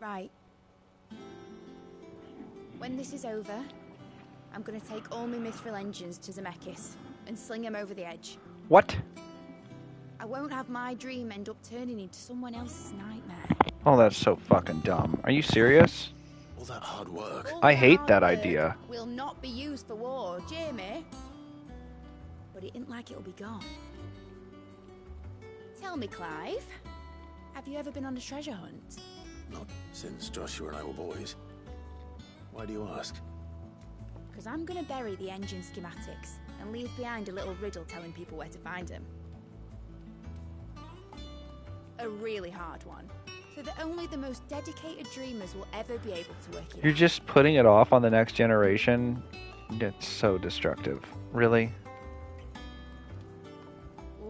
Right. When this is over, I'm gonna take all my mithril engines to Zemeckis and sling them over the edge. What? I won't have my dream end up turning into someone else's nightmare. Oh, that's so fucking dumb. Are you serious? All that hard work. All I the hate hard that work idea. Will not be used for war, Jamie. But it isn't like it'll be gone. Tell me, Clive, have you ever been on a treasure hunt? Not since Joshua and I were boys. Why do you ask? Because I'm gonna bury the engine schematics and leave behind a little riddle telling people where to find them. A really hard one, so that only the most dedicated dreamers will ever be able to work it You're out. just putting it off on the next generation? That's so destructive. Really?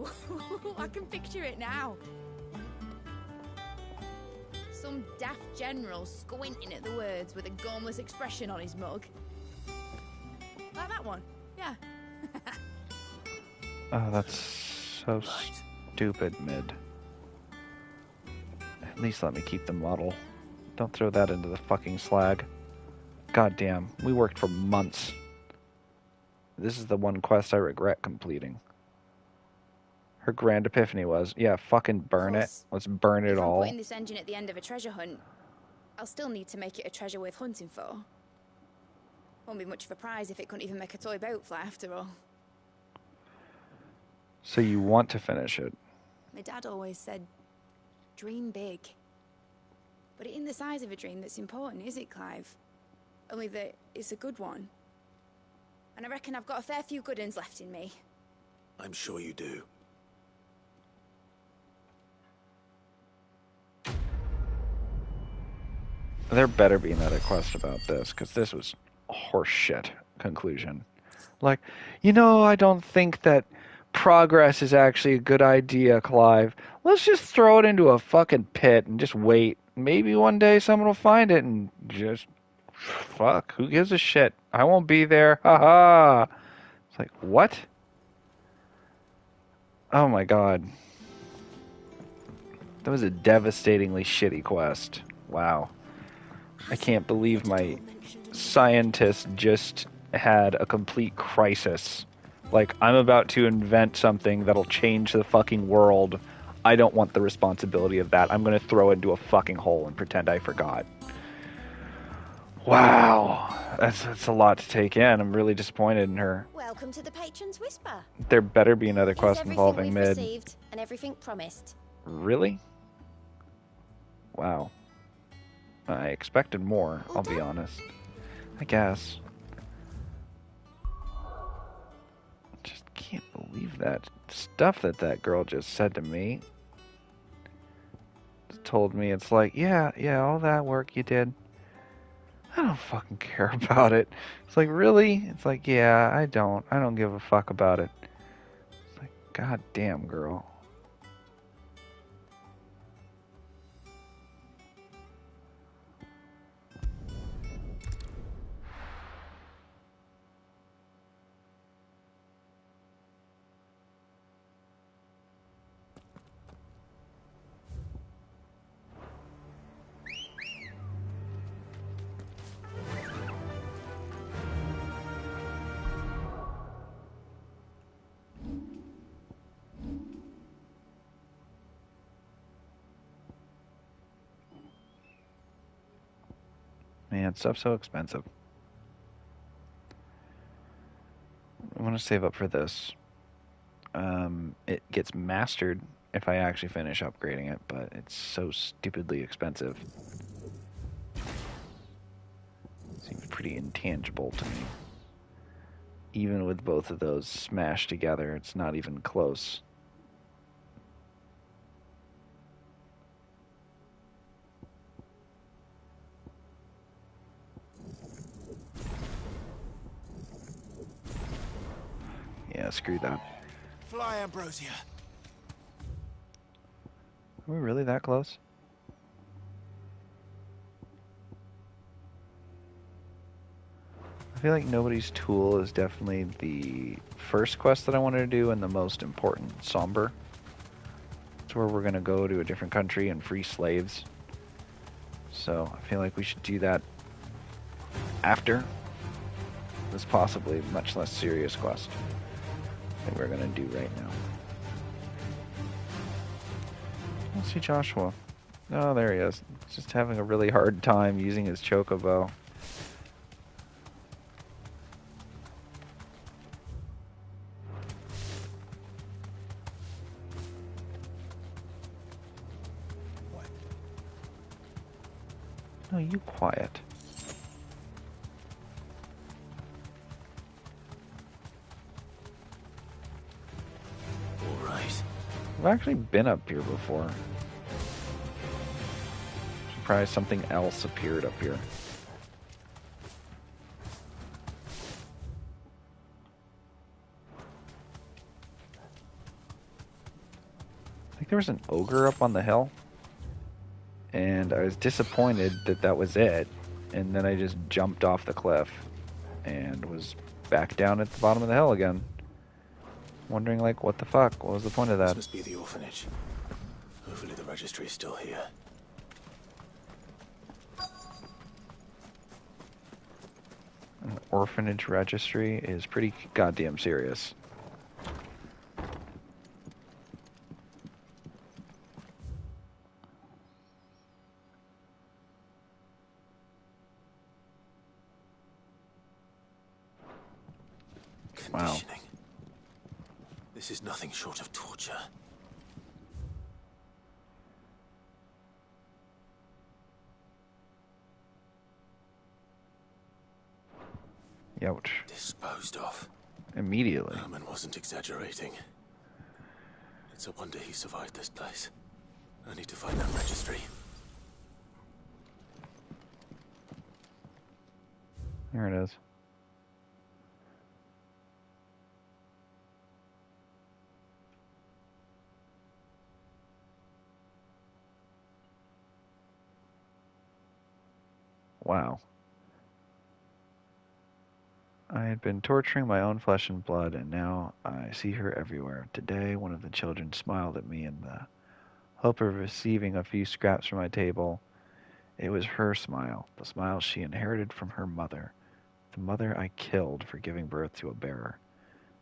Oh, I can picture it now. Some daft general squinting at the words with a gormless expression on his mug. Like that one, yeah. Oh, that's so stupid, Mid. At least let me keep the model. Don't throw that into the fucking slag. Goddamn, we worked for months. This is the one quest I regret completing. Her grand epiphany was, yeah, fucking burn it. Let's burn it If I'm all. putting this engine at the end of a treasure hunt, I'll still need to make it a treasure worth hunting for. Won't be much of a prize if it couldn't even make a toy boat fly after all. So you want to finish it? My dad always said, dream big. But it ain't the size of a dream that's important, is it, Clive? Only that it's a good one. And I reckon I've got a fair few good uns left in me. I'm sure you do. There better be another quest about this, because this was horseshit conclusion. Like, I don't think that progress is actually a good idea, Clive. Let's just throw it into a fucking pit and just wait. Maybe one day someone will find it and just... Fuck, who gives a shit? I won't be there. Ha-ha! It's like, what? Oh my god. That was a devastatingly shitty quest. Wow. I can't believe my scientist just had a complete crisis. Like, I'm about to invent something that'll change the fucking world. I don't want the responsibility of that. I'm gonna throw it into a fucking hole and pretend I forgot. Wow. That's a lot to take in. I'm really disappointed in her. Welcome to the Patron's Whisper. There better be another Here's quest everything involving we've Mid. received and everything promised. Really? Wow. I expected more, I'll be honest. I guess. Just can't believe that stuff that girl just said to me. Told me, it's like, yeah, all that work you did. I don't fucking care about it. It's like, really? It's like, yeah, I don't give a fuck about it. It's like, god damn, girl. Man, stuff's so expensive. I want to save up for this. It gets mastered if I actually finish upgrading it, but it's so stupidly expensive. It seems pretty intangible to me. Even with both of those smashed together, it's not even close. Yeah, screw that. Fly, Ambrosia. Are we really that close? I feel like Nobody's Tool is definitely the first quest that I wanted to do and the most important. Somber. It's where we're going to go to a different country and free slaves. So I feel like we should do that after this possibly much less serious quest that we're going to do right now. Let's see Joshua. Oh, there he is. Just having a really hard time using his chocobo. No, you quiet. All right. I've actually been up here before. Surprised something else appeared up here. there was an ogre up on the hill, and I was disappointed that that was it, and then I just jumped off the cliff and was back down at the bottom of the hill again. Wondering, like, what the fuck? What was the point of that? This must be the orphanage. Hopefully the registry is still here. An orphanage registry is pretty goddamn serious. Wow. This is nothing short of torture. Youch. Disposed of. Immediately. Herman wasn't exaggerating. It's a wonder he survived this place. I need to find that registry. There it is. Wow. I had been torturing my own flesh and blood, and now I see her everywhere. Today, one of the children smiled at me in the hope of receiving a few scraps from my table. It was her smile, the smile she inherited from her mother, the mother I killed for giving birth to a bearer.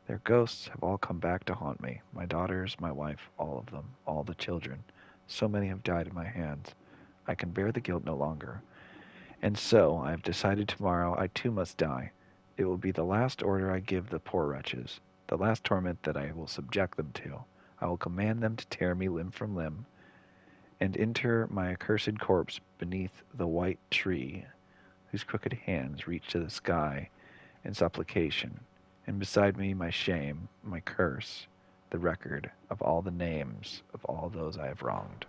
Their ghosts have all come back to haunt me. My daughters, my wife, all of them, all the children. So many have died in my hands. I can bear the guilt no longer. And so, I have decided tomorrow I too must die. It will be the last order I give the poor wretches, the last torment that I will subject them to. I will command them to tear me limb from limb, and inter my accursed corpse beneath the white tree, whose crooked hands reach to the sky in supplication, and beside me my shame, my curse, the record of all the names of all those I have wronged.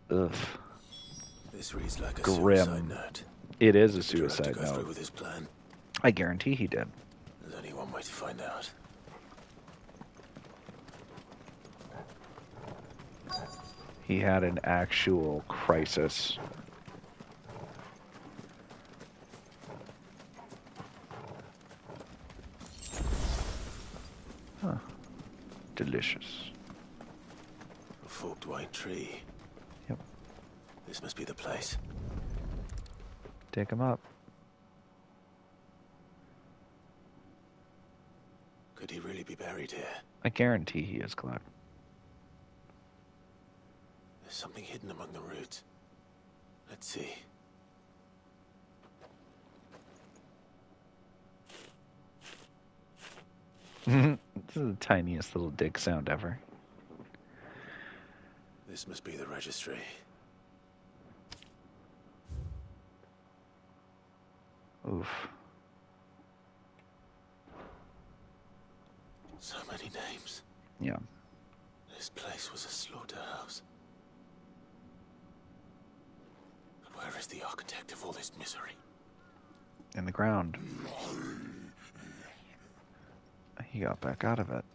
Ugh. This reads like a Grim. suicide note. It is a Did the director suicide go through note. with his plan? I guarantee he did. There's only one way to find out. He had an actual crisis. Huh. Delicious. A forked white tree. Yep. This must be the place. Take him up. Could he really be buried here? I guarantee he is, Clive. There's something hidden among the roots. Let's see. This is the tiniest little dig sound ever. This must be the registry. Oof. So many names. Yeah. This place was a slaughterhouse. But where is the architect of all this misery? In the ground. He got back out of it.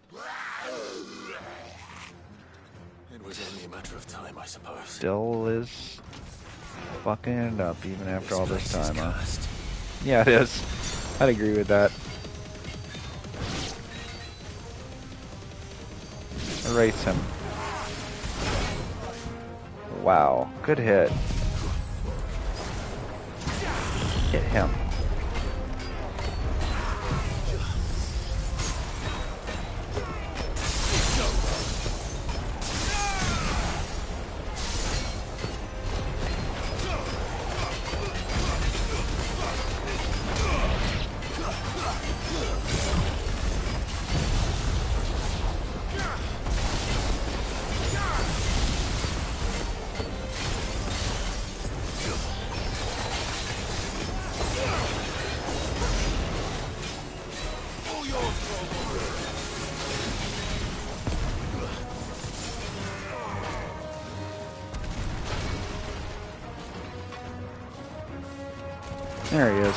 It was only a matter of time, I suppose. Still is fucking it up even after all this place is time, huh? cursed. Yeah, it is. I'd agree with that. Erase him. Wow, good hit. Hit him. There he is.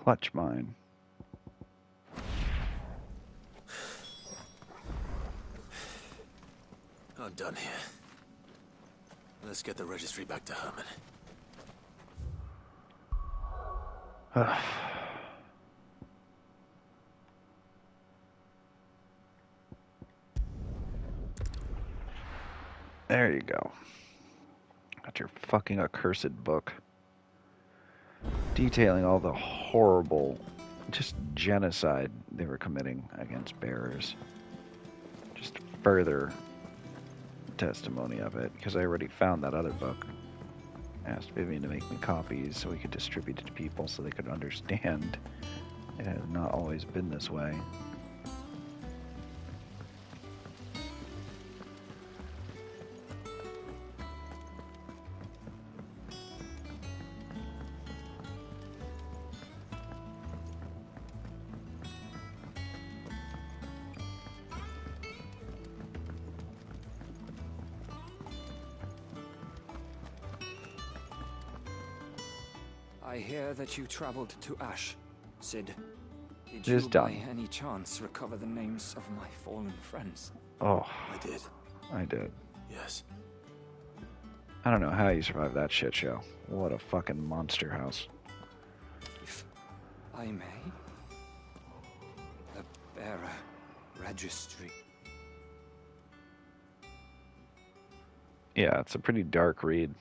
Clutch mine. I'm done here. Let's get the registry back to Herman. There you go. Got your fucking accursed book. Detailing all the horrible, just genocide they were committing against bearers. Just further testimony of it, because I already found that other book. Asked Vivian to make me copies so we could distribute it to people so they could understand it has not always been this way. I hear that you traveled to Ash, Cid. Did It is you done. by any chance recover the names of my fallen friends? Oh, I did. I did. Yes. I don't know how you survived that shit show. What a fucking monster house. If I may, the Bearer Registry. Yeah, it's a pretty dark read.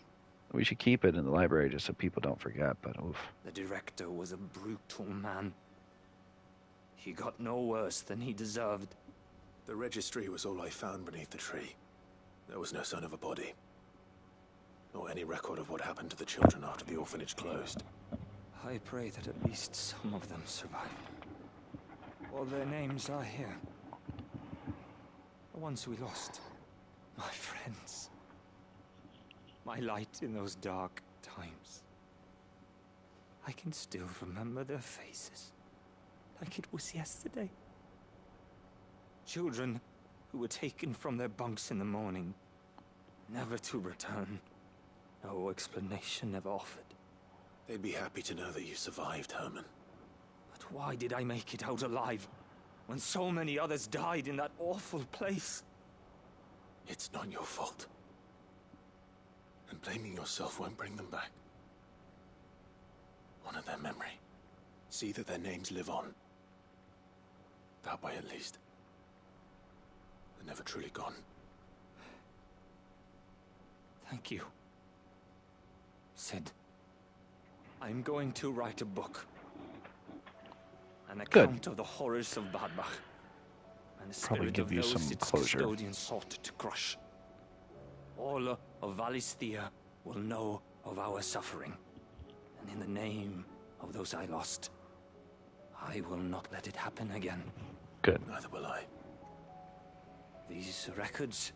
We should keep it in the library just so people don't forget, but oof. The director was a brutal man. He got no worse than he deserved. The registry was all I found beneath the tree. There was no sign of a body. Nor any record of what happened to the children after the orphanage closed. I pray that at least some of them survived. All their names are here. The ones we lost. My friends. My light in those dark times. I can still remember their faces, like it was yesterday. Children who were taken from their bunks in the morning, never to return. No explanation ever offered. They'd be happy to know that you survived, Herman. But why did I make it out alive, when so many others died in that awful place? It's not your fault. And blaming yourself won't bring them back. Honor their memory. See that their names live on. That way, at least. They're never truly gone. Thank you, Cid. I'm going to write a book. An account of the horrors of Badbach. And the Probably spirit give of you those some its closure. custodians sought to crush. All of Valisthea will know of our suffering. And in the name of those I lost, I will not let it happen again. Good. Neither will I. These records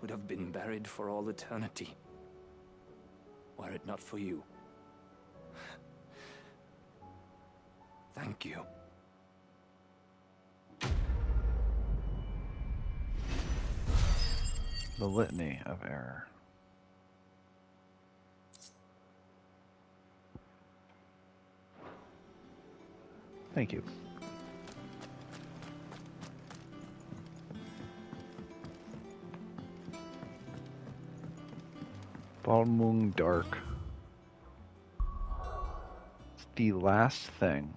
would have been buried for all eternity, were it not for you. Thank you. The Litany of Error. Thank you. Balmung Dark. It's the last thing.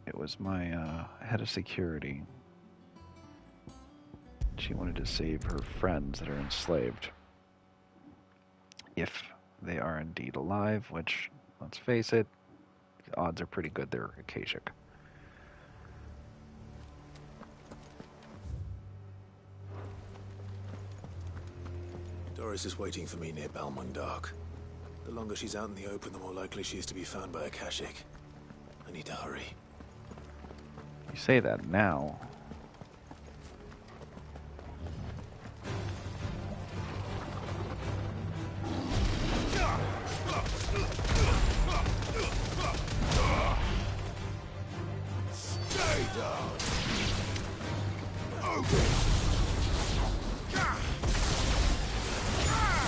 It was my head of security. She wanted to save her friends that are enslaved. If they are indeed alive, which, let's face it, the odds are pretty good they're Akashic. Doris is waiting for me near Balmung Dark. The longer she's out in the open, the more likely she is to be found by Akashic. I need to hurry. You say that now. Stay down.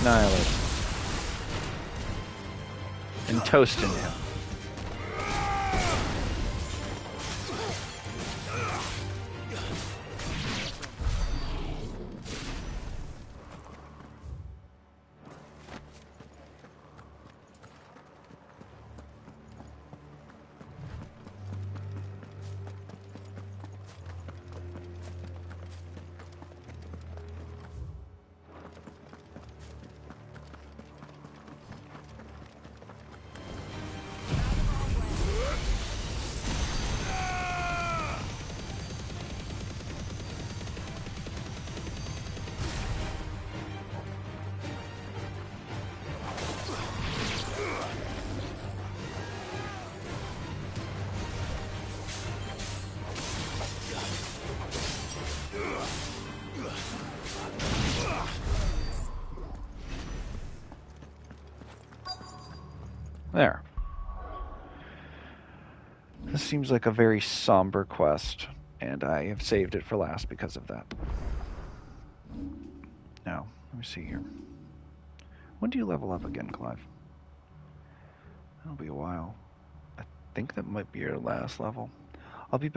Annihilate. And toasting him. There. This seems like a very somber quest, and I have saved it for last because of that. Now, let me see here. When do you level up again, Clive? That'll be a while. I think that might be your last level. I'll be back.